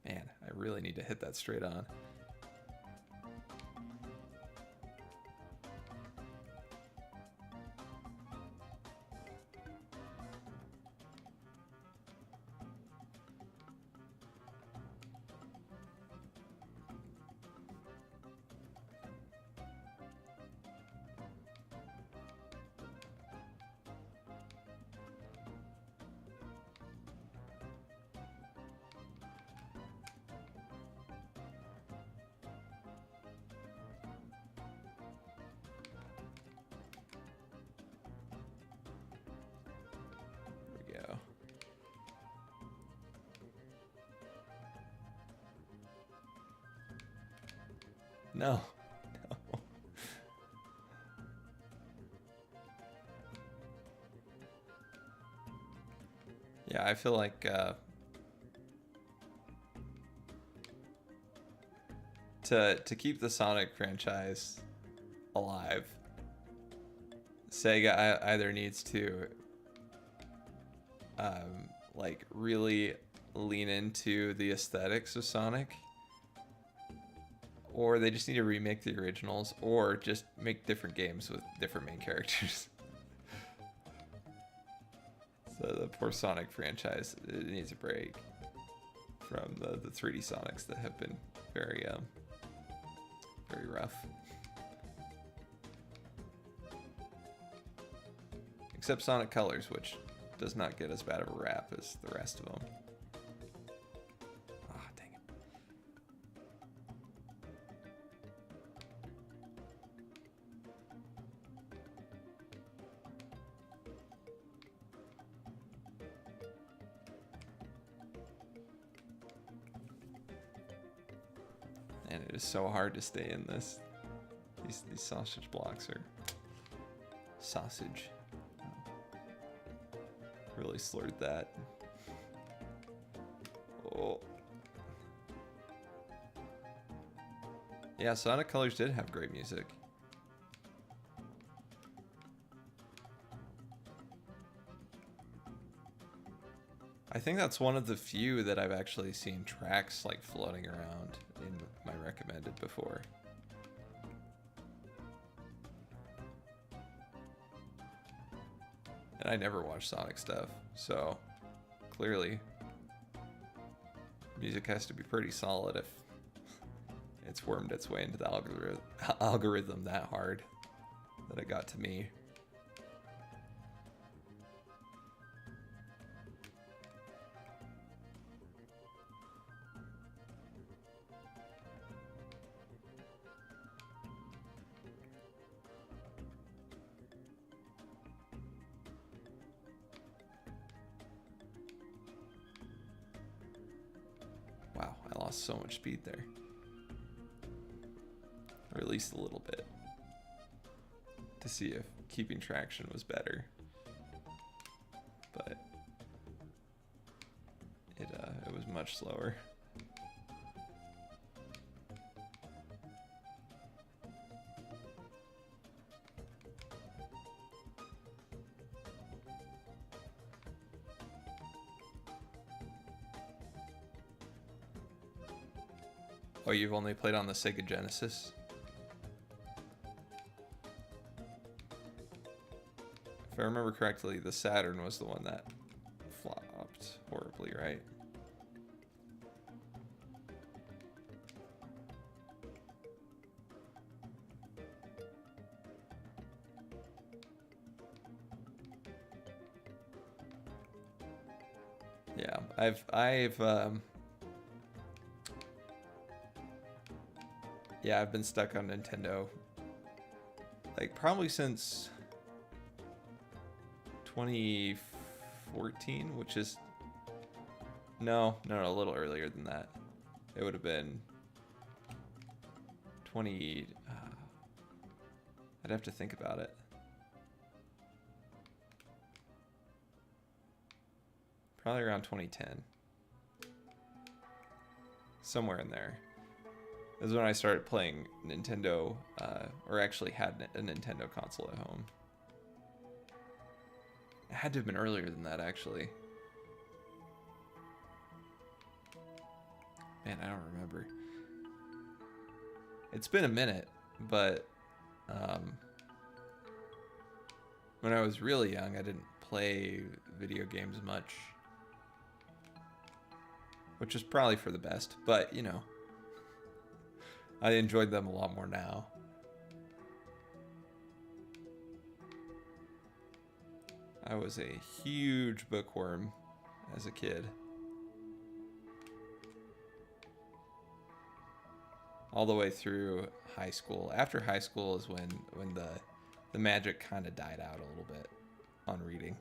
Man, I really need to hit that straight on. No. Yeah, I feel like to keep the Sonic franchise alive, Sega either needs to like really lean into the aesthetics of Sonic, or they just need to remake the originals, or just make different games with different main characters. So the poor Sonic franchise, it needs a break from the 3D Sonics that have been very very rough. Except Sonic Colors, which does not get as bad of a rap as the rest of them. Ah, dang it. And it is so hard to stay in this. These sausage blocks are sausage. Really slurred that. Oh. Yeah, Sonic Colors did have great music. I think that's one of the few that I've actually seen tracks like floating around in my recommended before. And I never watch Sonic stuff, so clearly music has to be pretty solid if it's wormed its way into the algorithm that hard that it got to me. Wow, I lost so much speed there. Or at least a little bit. To see if keeping traction was better. But it was much slower. Oh, you've only played on the Sega Genesis? If I remember correctly, the Saturn was the one that flopped horribly, right? Yeah, I've been stuck on Nintendo, like probably since 2014, which is no, a little earlier than that. It would have been 20. I'd have to think about it. Probably around 2010, somewhere in there. This is when I started playing Nintendo, or actually had a Nintendo console at home. It had to have been earlier than that, actually. Man, I don't remember. It's been a minute, but when I was really young, I didn't play video games much. Which is probably for the best, but, you know. I enjoyed them a lot more now. I was a huge bookworm as a kid. All the way through high school. After high school is when the magic kind of died out a little bit on reading.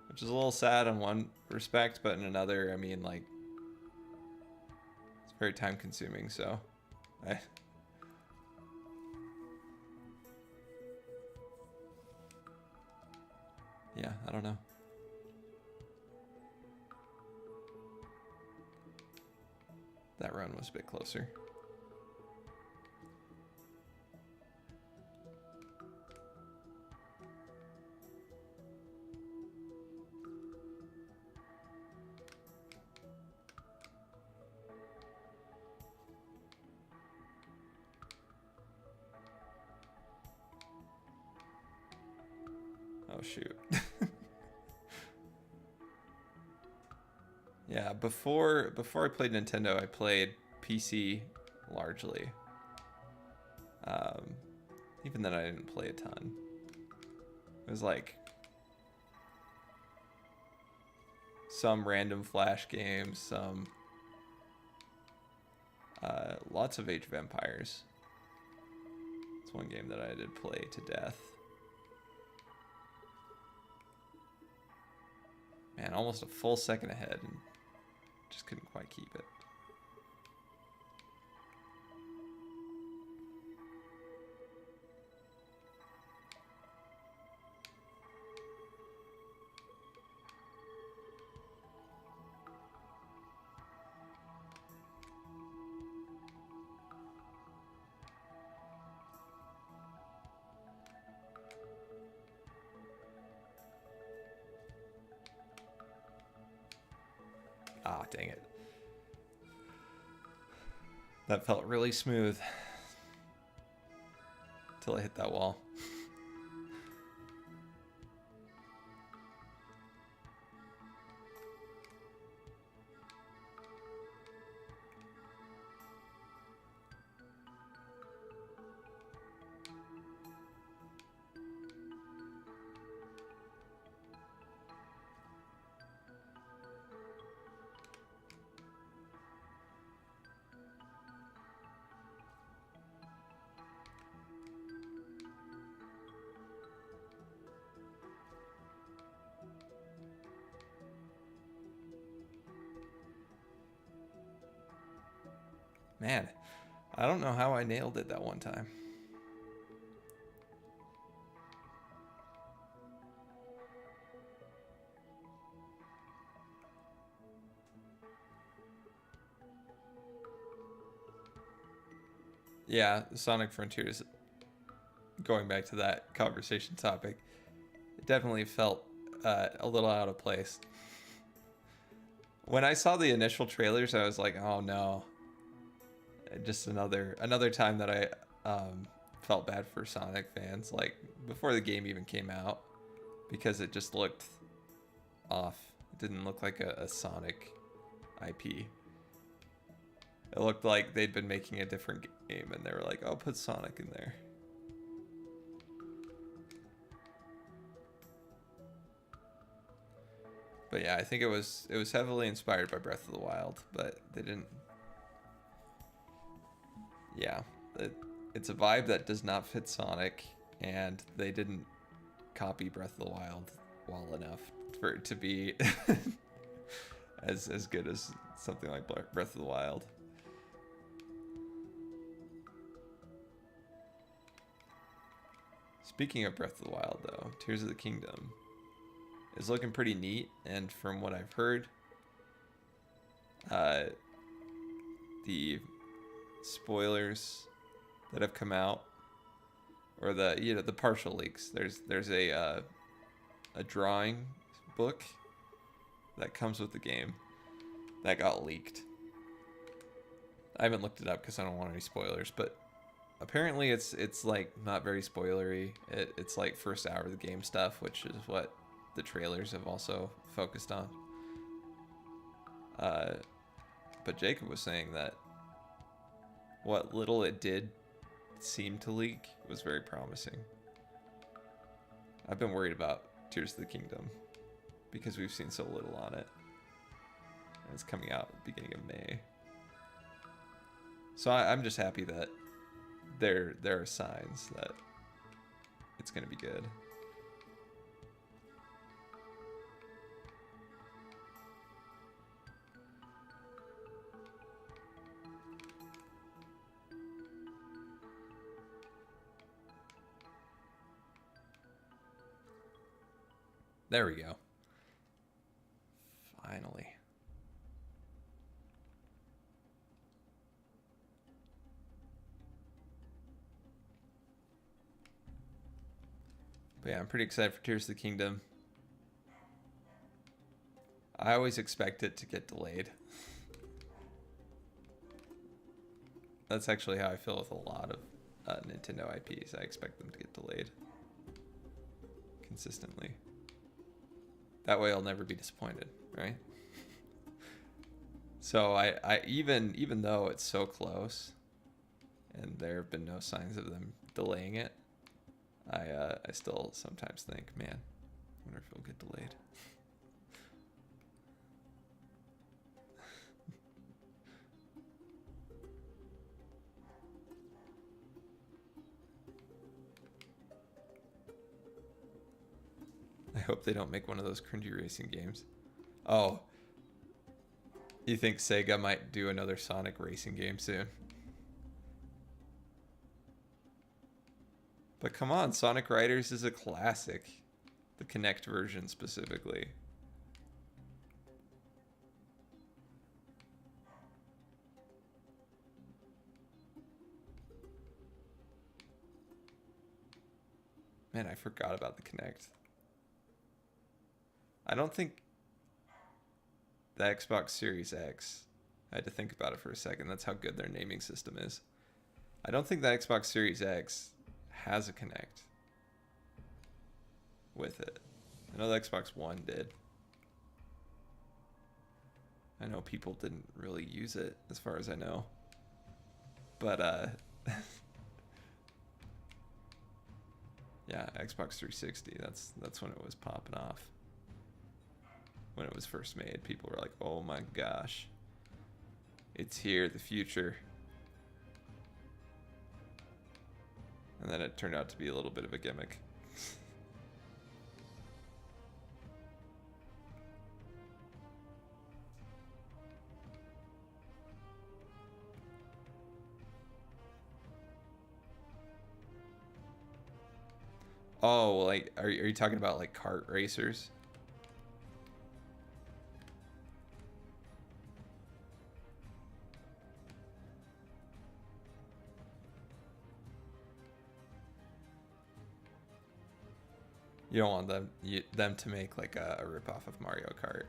Which is a little sad in one respect, but in another, I mean, like, it's very time consuming, so yeah, I don't know. That run was a bit closer. Oh shoot. Yeah, before I played Nintendo, I played PC largely. Even then, I didn't play a ton. It was like some random Flash games, some lots of Age of Empires. It's one game that I did play to death. Man, almost a full second ahead and just couldn't quite keep it. Ah, dang it. That felt really smooth. Till I hit that wall. Man, I don't know how I nailed it that one time. Yeah, Sonic Frontiers, going back to that conversation topic, it definitely felt a little out of place. When I saw the initial trailers, I was like, oh no. Just another time that I felt bad for Sonic fans, like before the game even came out, because it just looked off. It didn't look like a Sonic IP. It looked like they'd been making a different game and they were like, oh, put Sonic in there. But yeah, I think it was heavily inspired by Breath of the Wild, but they didn't. Yeah, it's a vibe that does not fit Sonic, and they didn't copy Breath of the Wild well enough for it to be as good as something like Breath of the Wild. Speaking of Breath of the Wild, though, Tears of the Kingdom is looking pretty neat, and from what I've heard, the spoilers that have come out, or the partial leaks, there's a drawing book that comes with the game that got leaked. I haven't looked it up because I don't want any spoilers, but apparently it's like not very spoilery. It's like first hour of the game stuff, which is what the trailers have also focused on. But Jacob was saying that what little it did seem to leak was very promising. I've been worried about Tears of the Kingdom because we've seen so little on it. And it's coming out at the beginning of May. So I'm just happy that there are signs that it's going to be good. There we go. Finally. But yeah, I'm pretty excited for Tears of the Kingdom. I always expect it to get delayed. That's actually how I feel with a lot of Nintendo IPs. I expect them to get delayed consistently. That way I'll never be disappointed, right? So I even though it's so close and there have been no signs of them delaying it, I still sometimes think, man, I wonder if it'll get delayed. I hope they don't make one of those cringy racing games. Oh, you think Sega might do another Sonic racing game soon? But come on, Sonic Riders is a classic. The Kinect version specifically. Man, I forgot about the Kinect. I don't think the Xbox Series X, I had to think about it for a second. That's how good their naming system is. I don't think the Xbox Series X has a Kinect with it. I know the Xbox One did. I know people didn't really use it as far as I know. But yeah, Xbox 360, that's when it was popping off. When it was first made, people were like, "Oh my gosh. It's here, the future." And then it turned out to be a little bit of a gimmick. Oh, like, are you talking about like kart racers? You don't want them to make like a ripoff of Mario Kart.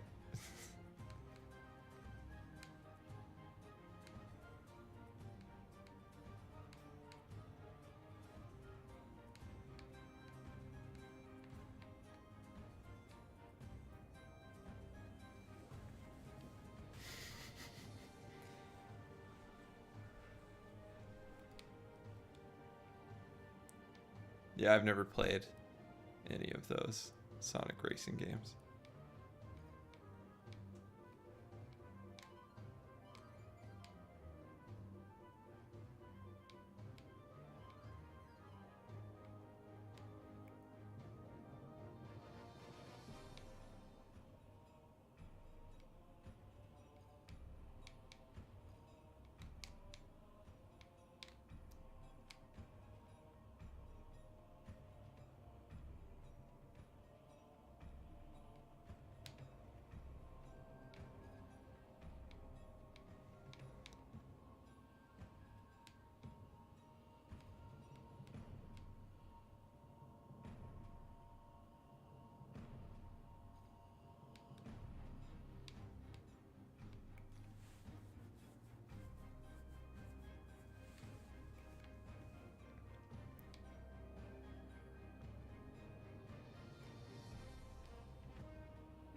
Yeah, I've never played any of those Sonic racing games.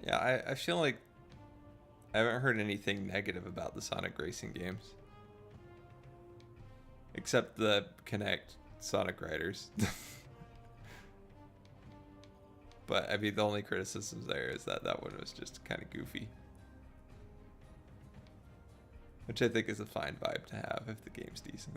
Yeah, I feel like I haven't heard anything negative about the Sonic racing games. Except the Kinect Sonic Riders. But I mean, the only criticism there is that that one was just kind of goofy. Which I think is a fine vibe to have if the game's decent.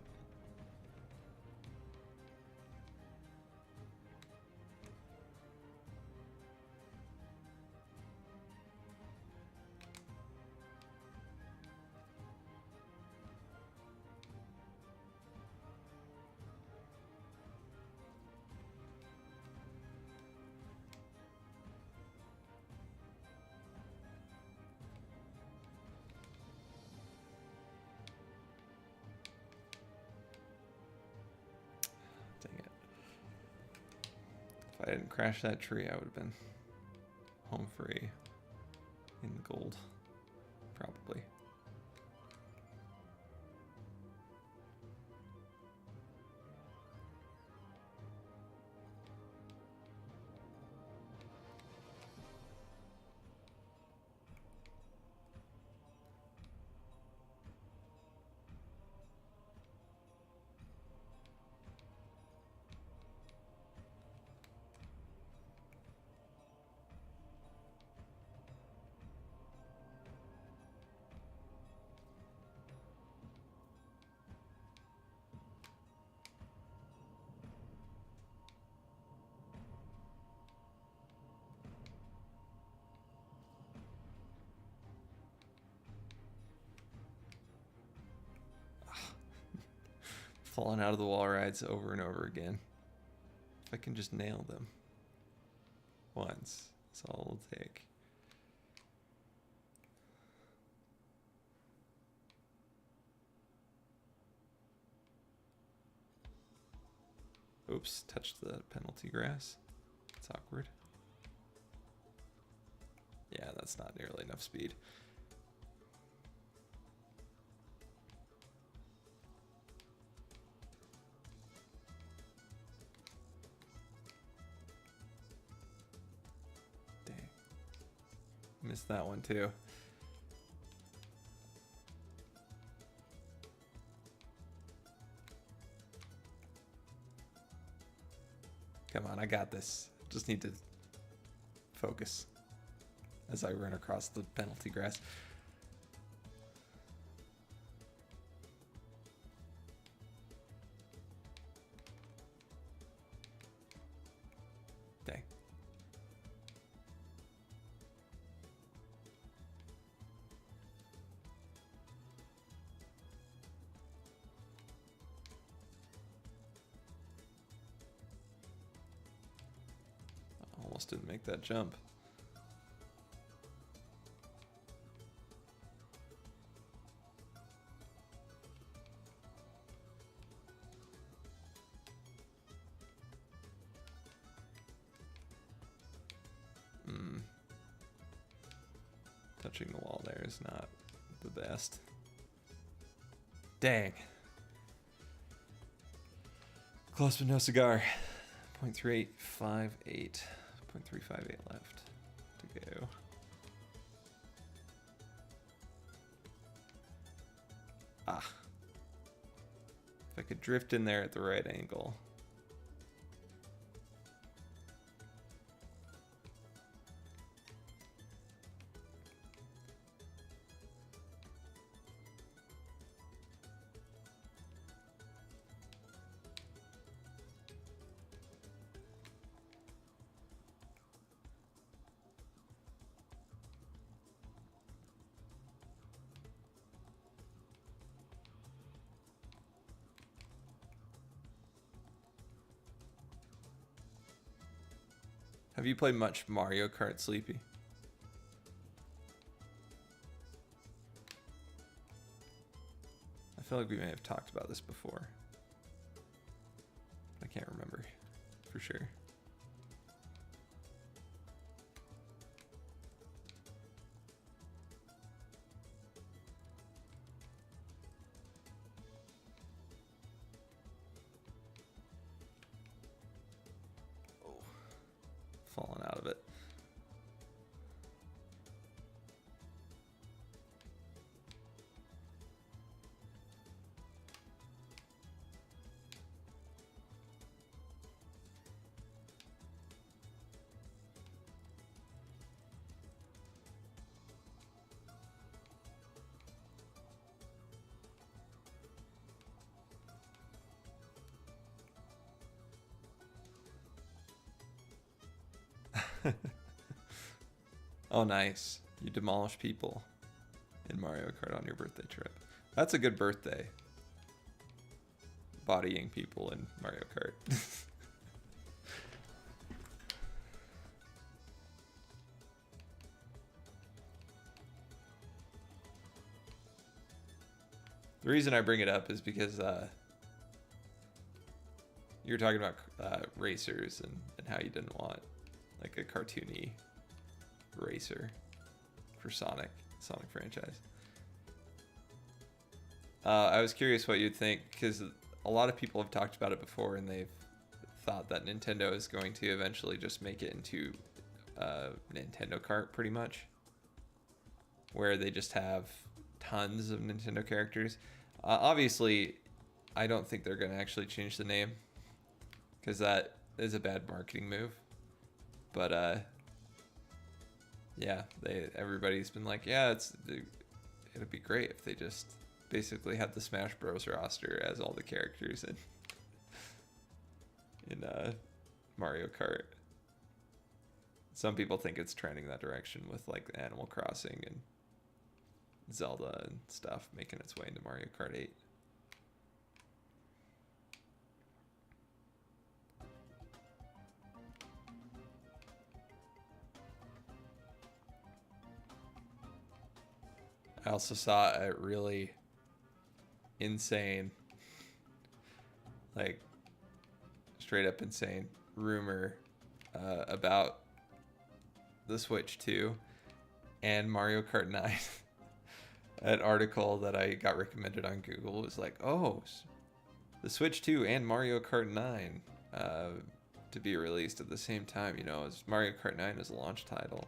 Dang it. If I didn't crash that tree, I would have been home free in the gold. Probably. falling out of the wall rides over and over again. If I can just nail them once, that's all it'll take. Oops, touched the penalty grass. It's awkward. Yeah, that's not nearly enough speed. Dang. Missed that one too. Come on, I got this. Just need to focus as I run across the penalty grass. Dang. Almost didn't make that jump. Touching the wall there is not the best. Dang. Close but no cigar. 0.3858. 0.358 left to go. Ah. If I could drift in there at the right angle. Have you played much Mario Kart, Sleepy? I feel like we may have talked about this before. I can't remember for sure. Falling out of it. Oh, nice. You demolish people in Mario Kart on your birthday trip. That's a good birthday. Bodying people in Mario Kart. The reason I bring it up is because you were talking about racers and how you didn't want like a cartoony racer for Sonic franchise. I was curious what you'd think, because a lot of people have talked about it before and they've thought that Nintendo is going to eventually just make it into Nintendo Kart pretty much, where they just have tons of Nintendo characters. Obviously, I don't think they're going to actually change the name, because that is a bad marketing move. But yeah, everybody's been like, yeah, it'd be great if they just basically had the Smash Bros roster as all the characters in Mario Kart. Some people think it's trending that direction with like Animal Crossing and Zelda and stuff making its way into Mario Kart 8. I also saw a really insane, like straight up insane rumor about the Switch 2 and Mario Kart 9. An article that I got recommended on Google was like, oh, the Switch 2 and Mario Kart 9 to be released at the same time, you know, as Mario Kart 9 is a launch title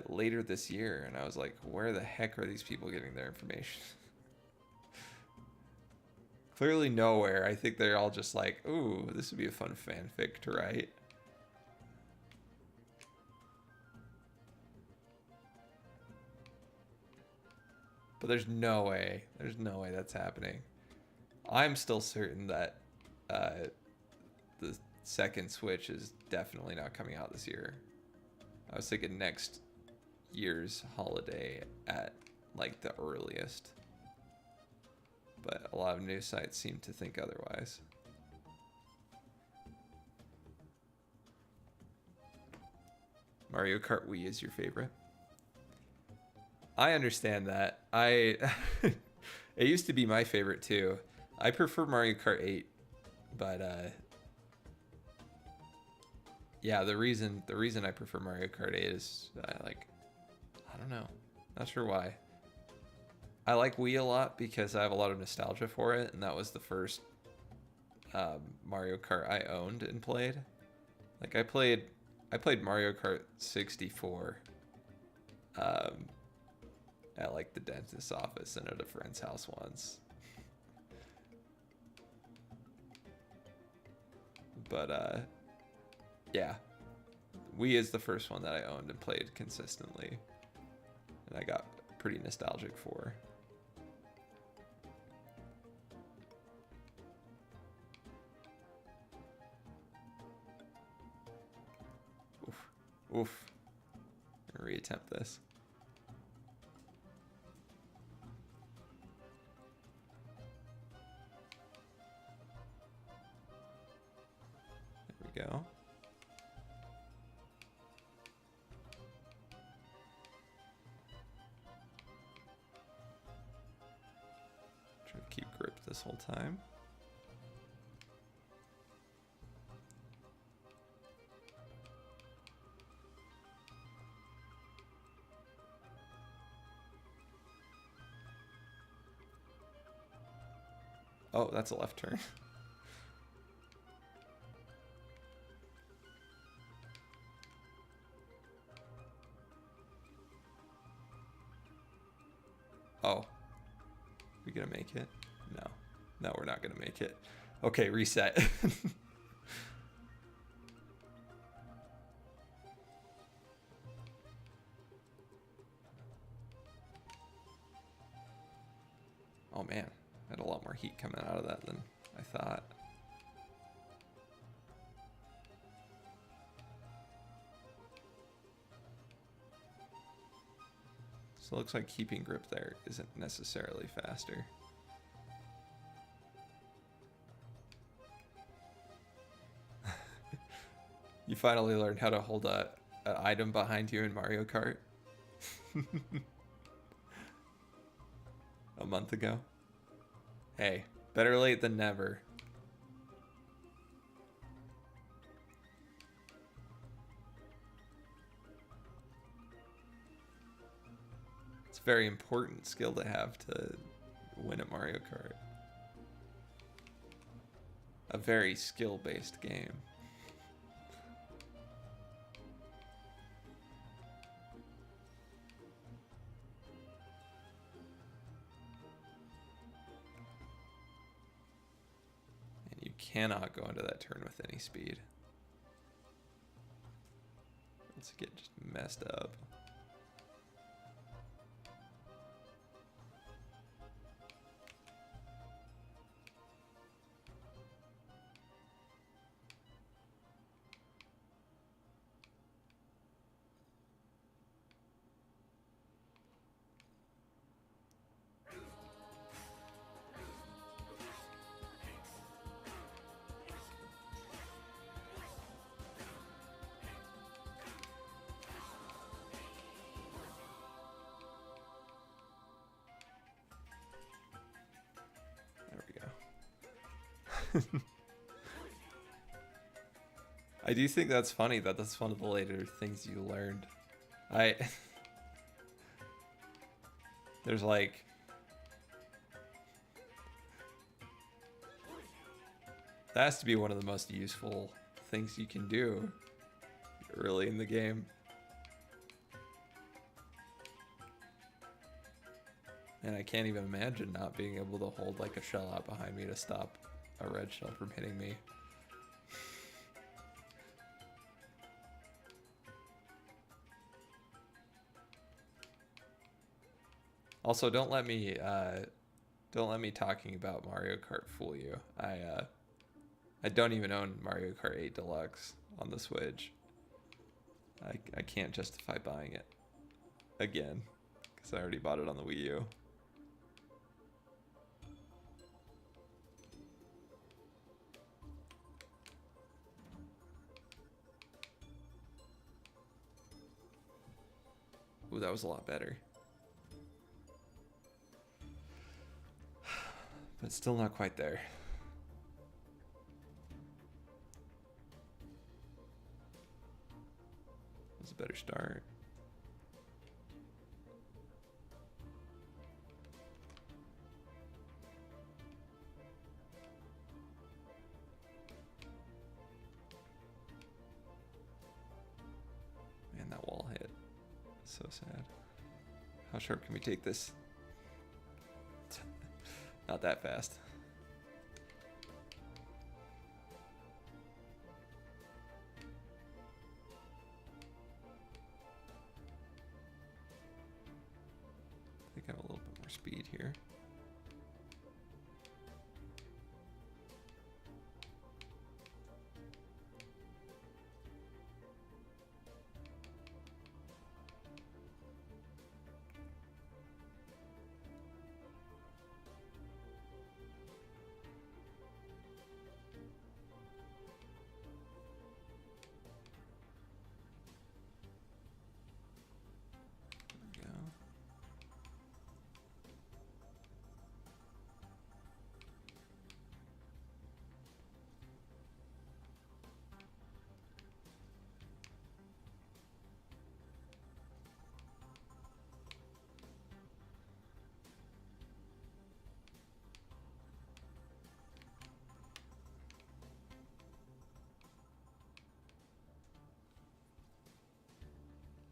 later this year. And I was like, where the heck are these people getting their information? Clearly nowhere. I think they're all just like, ooh, this would be a fun fanfic to write. But there's no way that's happening. I'm still certain that the second Switch is definitely not coming out this year. I was thinking next year's holiday at like the earliest. But a lot of news sites seem to think otherwise. Mario Kart Wii is your favorite? I understand that. It used to be my favorite too. I prefer Mario Kart 8, but yeah, the reason I prefer Mario Kart 8 is I don't know, not sure why. I like Wii a lot because I have a lot of nostalgia for it, and that was the first Mario Kart I owned and played. Like I played Mario Kart 64 at like the dentist's office and at a friend's house once. But yeah, Wii is the first one that I owned and played consistently, and I got pretty nostalgic for. Oof. I'm gonna reattempt this. There we go. Try to keep grip this whole time. Oh, that's a left turn. Oh. We gonna make it? No. No, we're not gonna make it. Okay, reset. Oh man, I had a lot more heat coming out of that than I thought. So it looks like keeping grip there isn't necessarily faster. You finally learned how to hold an item behind you in Mario Kart. A month ago. Hey, better late than never. It's a very important skill to have to win at Mario Kart. A very skill-based game. Cannot go into that turn with any speed. Let's get just messed up. I do think that's funny that that's one of the later things you learned. There's like... That has to be one of the most useful things you can do early in the game. And I can't even imagine not being able to hold like a shell out behind me to stop a red shell from hitting me. Also, don't let me talking about Mario Kart fool you. I don't even own Mario Kart 8 Deluxe on the Switch. I can't justify buying it again because I already bought it on the Wii U. Ooh, that was a lot better. But still not quite there. That was a better start. Man, that wall hit. So sad. How sharp can we take this? Not that fast. I think I have a little bit more speed here.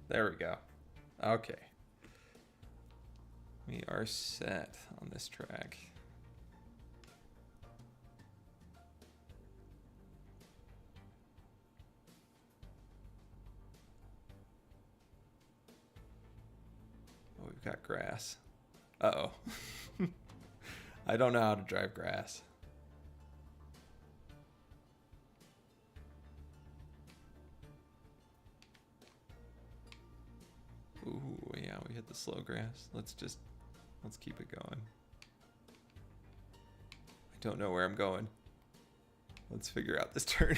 There we go. Okay. We are set on this track. Oh, we've got grass. Uh-oh. I don't know how to drive grass. Ooh, yeah, we hit the slow grass. Let's keep it going. I don't know where I'm going. Let's figure out this turn.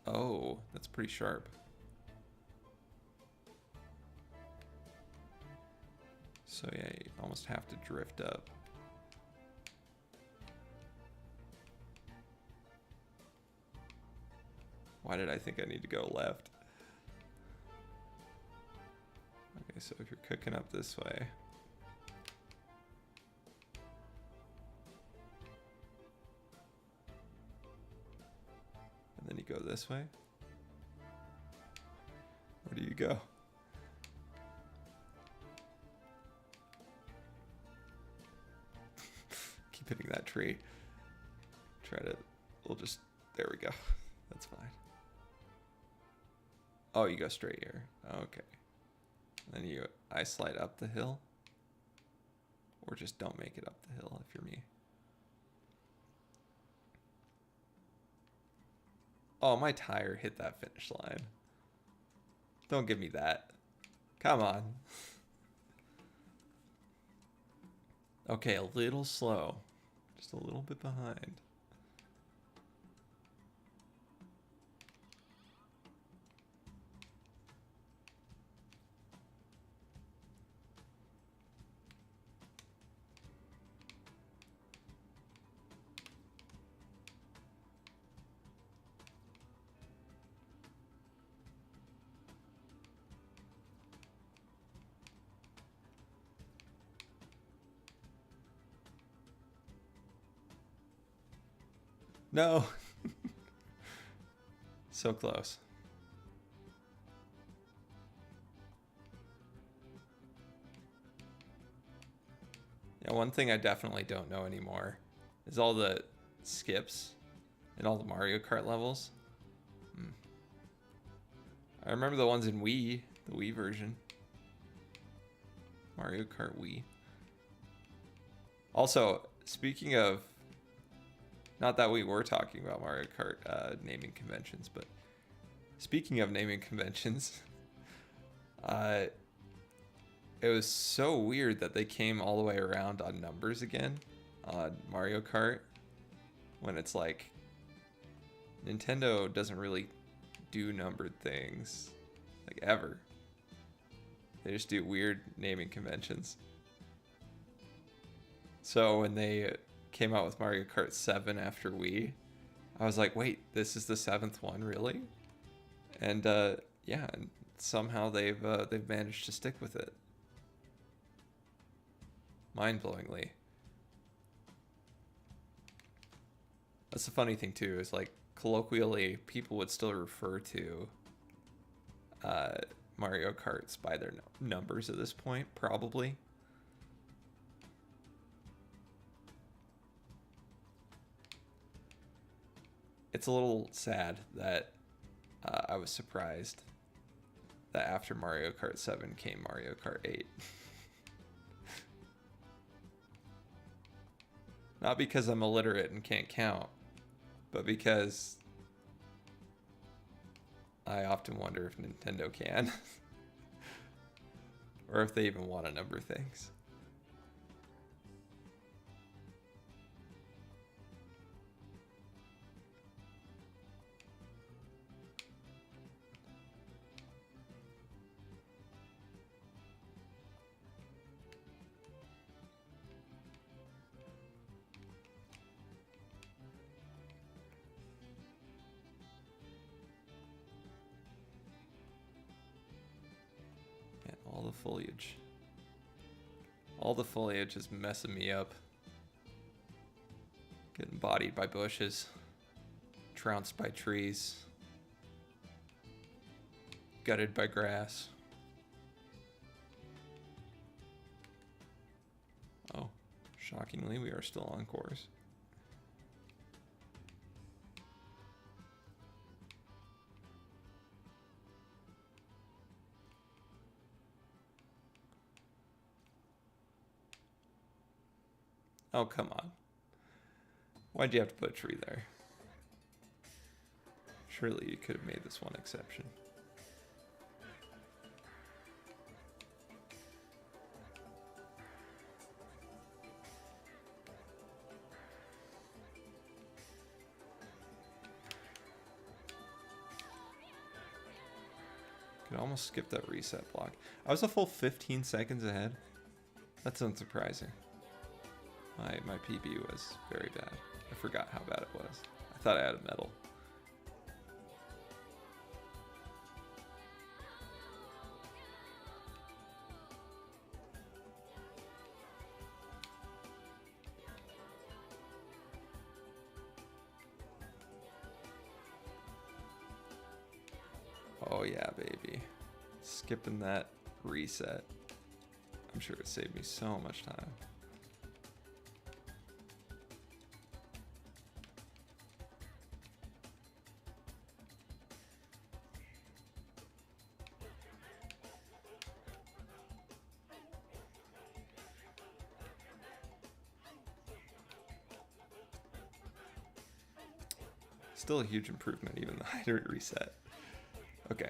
Oh, that's pretty sharp. So yeah, you almost have to drift up. Why did I think I need to go left? Okay, so if you're cooking up this way. And then you go this way. Where do you go? Keep hitting that tree. There we go. That's fine. Oh, you go straight here. Okay. Then I slide up the hill. Or just don't make it up the hill if you're me. Oh, my tire hit that finish line. Don't give me that. Come on. Okay, a little slow. Just a little bit behind. No. So close. Yeah, one thing I definitely don't know anymore is all the skips in all the Mario Kart levels. I remember the ones in Wii, the Wii version. Mario Kart Wii. Also, speaking of, not that we were talking about Mario Kart naming conventions, but speaking of naming conventions, it was so weird that they came all the way around on numbers again on Mario Kart, when it's like Nintendo doesn't really do numbered things, like, ever. They just do weird naming conventions. So when they came out with Mario Kart 7 after Wii, I was like, wait, this is the 7th one, really? And yeah, and somehow they've managed to stick with it. Mind-blowingly. That's the funny thing too, is like colloquially people would still refer to Mario Karts by their numbers at this point, probably. It's a little sad that I was surprised that after Mario Kart 7 came Mario Kart 8. Not because I'm illiterate and can't count, but because I often wonder if Nintendo can. Or if they even want to number things. All the foliage. All the foliage is messing me up. Getting bodied by bushes. Trounced by trees. Gutted by grass. Oh, shockingly, we are still on course. Oh, come on. Why'd you have to put a tree there? Surely you could have made this one exception. Could almost skip that reset block. I was a full 15 seconds ahead. That's unsurprising. My PB was very bad. I forgot how bad it was. I thought I had a medal. Oh yeah, baby. Skipping that reset. I'm sure it saved me so much time. Still a huge improvement, even the hydrant reset. Okay.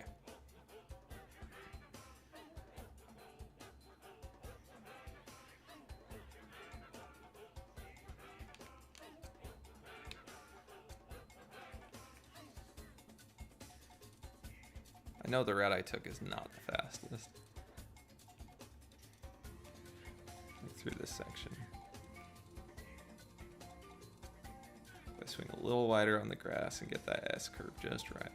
I know the route I took is not the fastest. Through this section. I swing a little wider on the grass and get that S curve just right.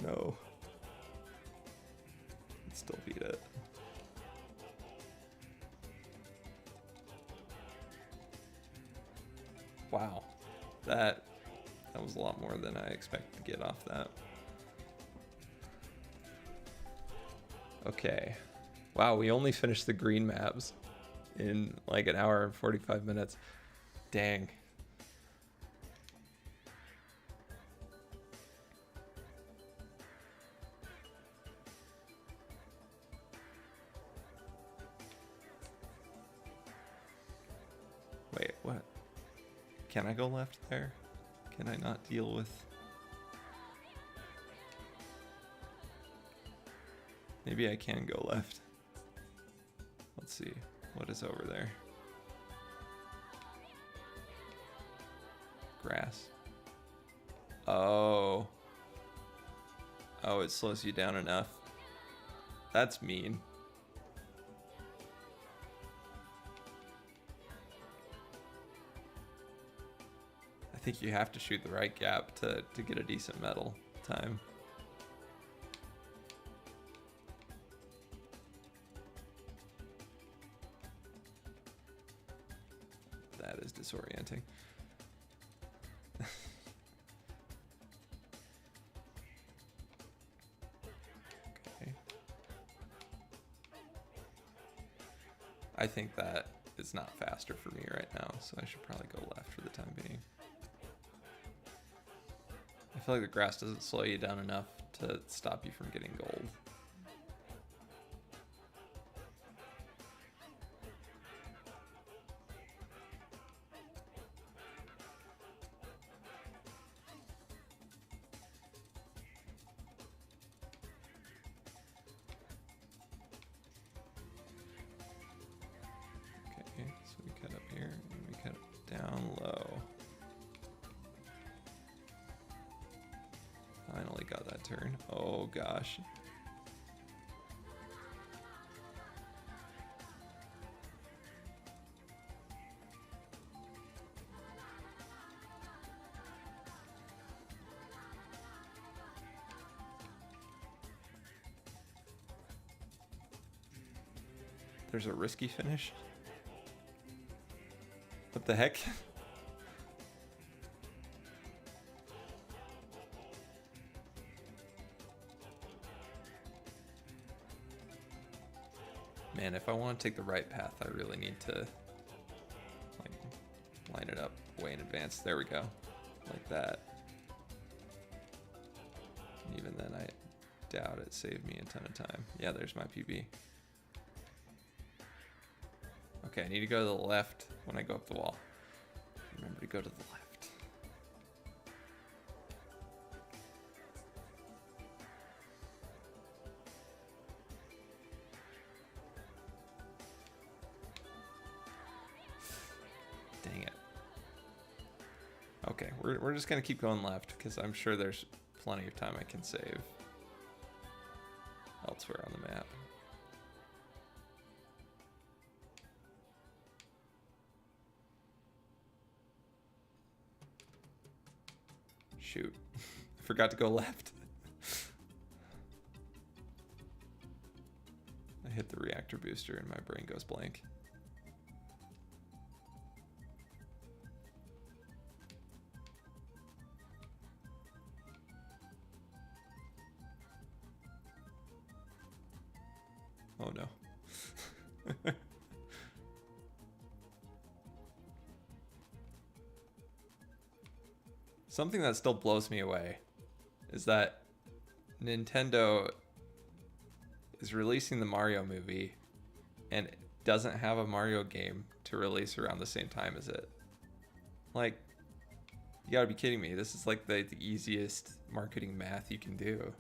no. Still beat it. Wow. That was a lot more than I expected to get off that. Okay. Wow, we only finished the green maps in like an hour and 45 minutes. Dang. Wait, what? Can I go left there? Can I not deal with... Maybe I can go left. Let's see. What is over there? Grass. Oh. Oh, it slows you down enough. That's mean. I think you have to shoot the right gap to get a decent medal time. That is disorienting. Okay. I think that is not faster for me right now, so I should probably go left for the time being. I feel like the grass doesn't slow you down enough to stop you from getting gold. Okay, so we cut up here and we cut down low. Finally got that turn. Oh gosh. There's a risky finish. What the heck? Man, if I want to take the right path, I really need to like line it up way in advance. There we go. Like that. And even then, I doubt it saved me a ton of time. Yeah, there's my PB. Okay, I need to go to the left when I go up the wall. Remember to go to the left. Dang it. Okay, we're just gonna keep going left because I'm sure there's plenty of time I can save elsewhere on the map. Shoot, I forgot to go left. I hit the reactor booster and my brain goes blank. Oh no. Something that still blows me away is that Nintendo is releasing the Mario movie and doesn't have a Mario game to release around the same time as it. Like, you gotta be kidding me. This is like the easiest marketing math you can do.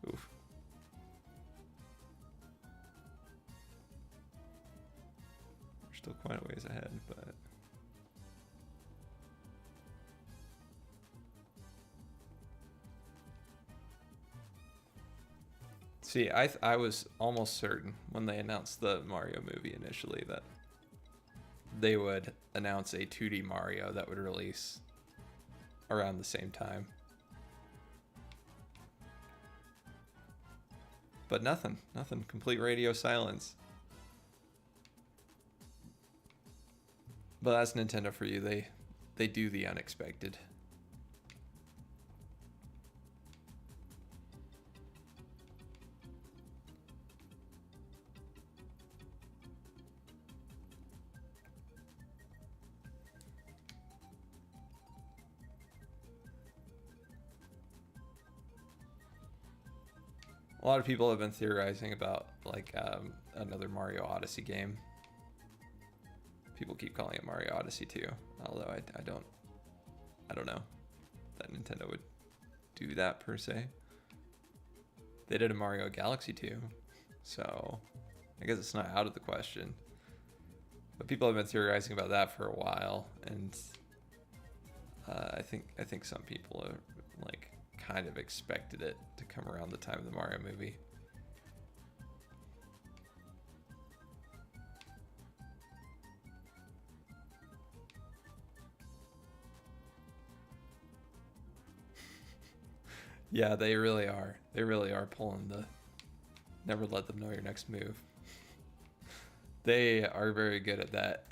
Oof. We're still quite a ways ahead, but... See, I was almost certain when they announced the Mario movie initially that they would announce a 2D Mario that would release around the same time. But nothing. Complete radio silence. But that's Nintendo for you. They do the unexpected. A lot of people have been theorizing about like another Mario Odyssey game. People keep calling it Mario Odyssey 2, although I don't know that Nintendo would do that per se. They did a Mario Galaxy 2, so I guess it's not out of the question. But people have been theorizing about that for a while, and I think some people are like kind of expected it to come around the time of the Mario movie. Yeah, they really are. They really are pulling the never let them know your next move. They are very good at that.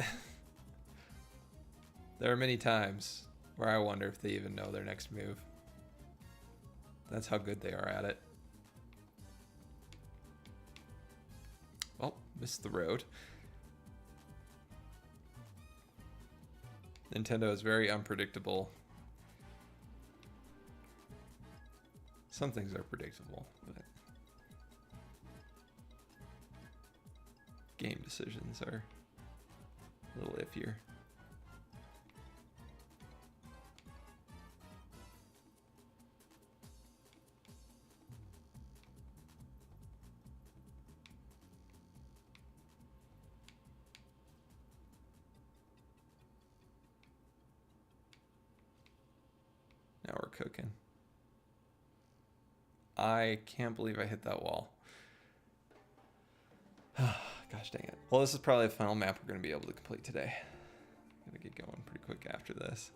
There are many times where I wonder if they even know their next move. That's how good they are at it. Oh, missed the road. Nintendo is very unpredictable. Some things are predictable, but game decisions are a little iffier. Now we're cooking. I can't believe I hit that wall. Gosh dang it. Well, this is probably the final map we're going to be able to complete today. Gotta get going pretty quick after this.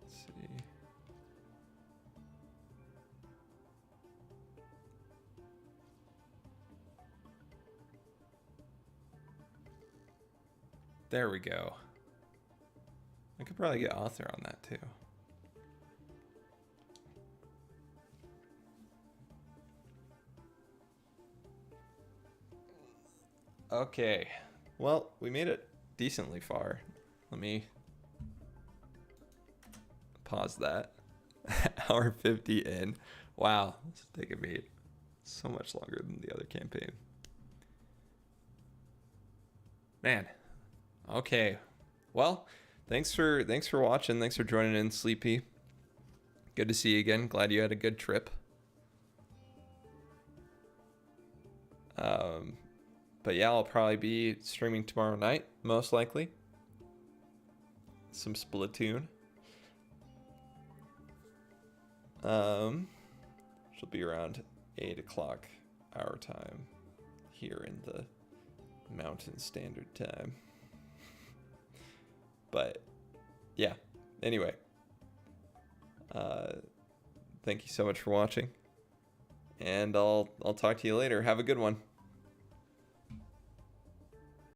Let's see. There we go. I could probably get author on that too. Okay. Well, we made it decently far. Let me pause that. Hour 50 in. Wow, this is taking me so much longer than the other campaign. Man. Okay. Well, thanks for watching. Thanks for joining in, Sleepy. Good to see you again. Glad you had a good trip. But yeah, I'll probably be streaming tomorrow night, most likely. Some Splatoon. She'll be around 8 o'clock our time here in the Mountain Standard Time. But yeah, anyway, thank you so much for watching, and I'll talk to you later. Have a good one.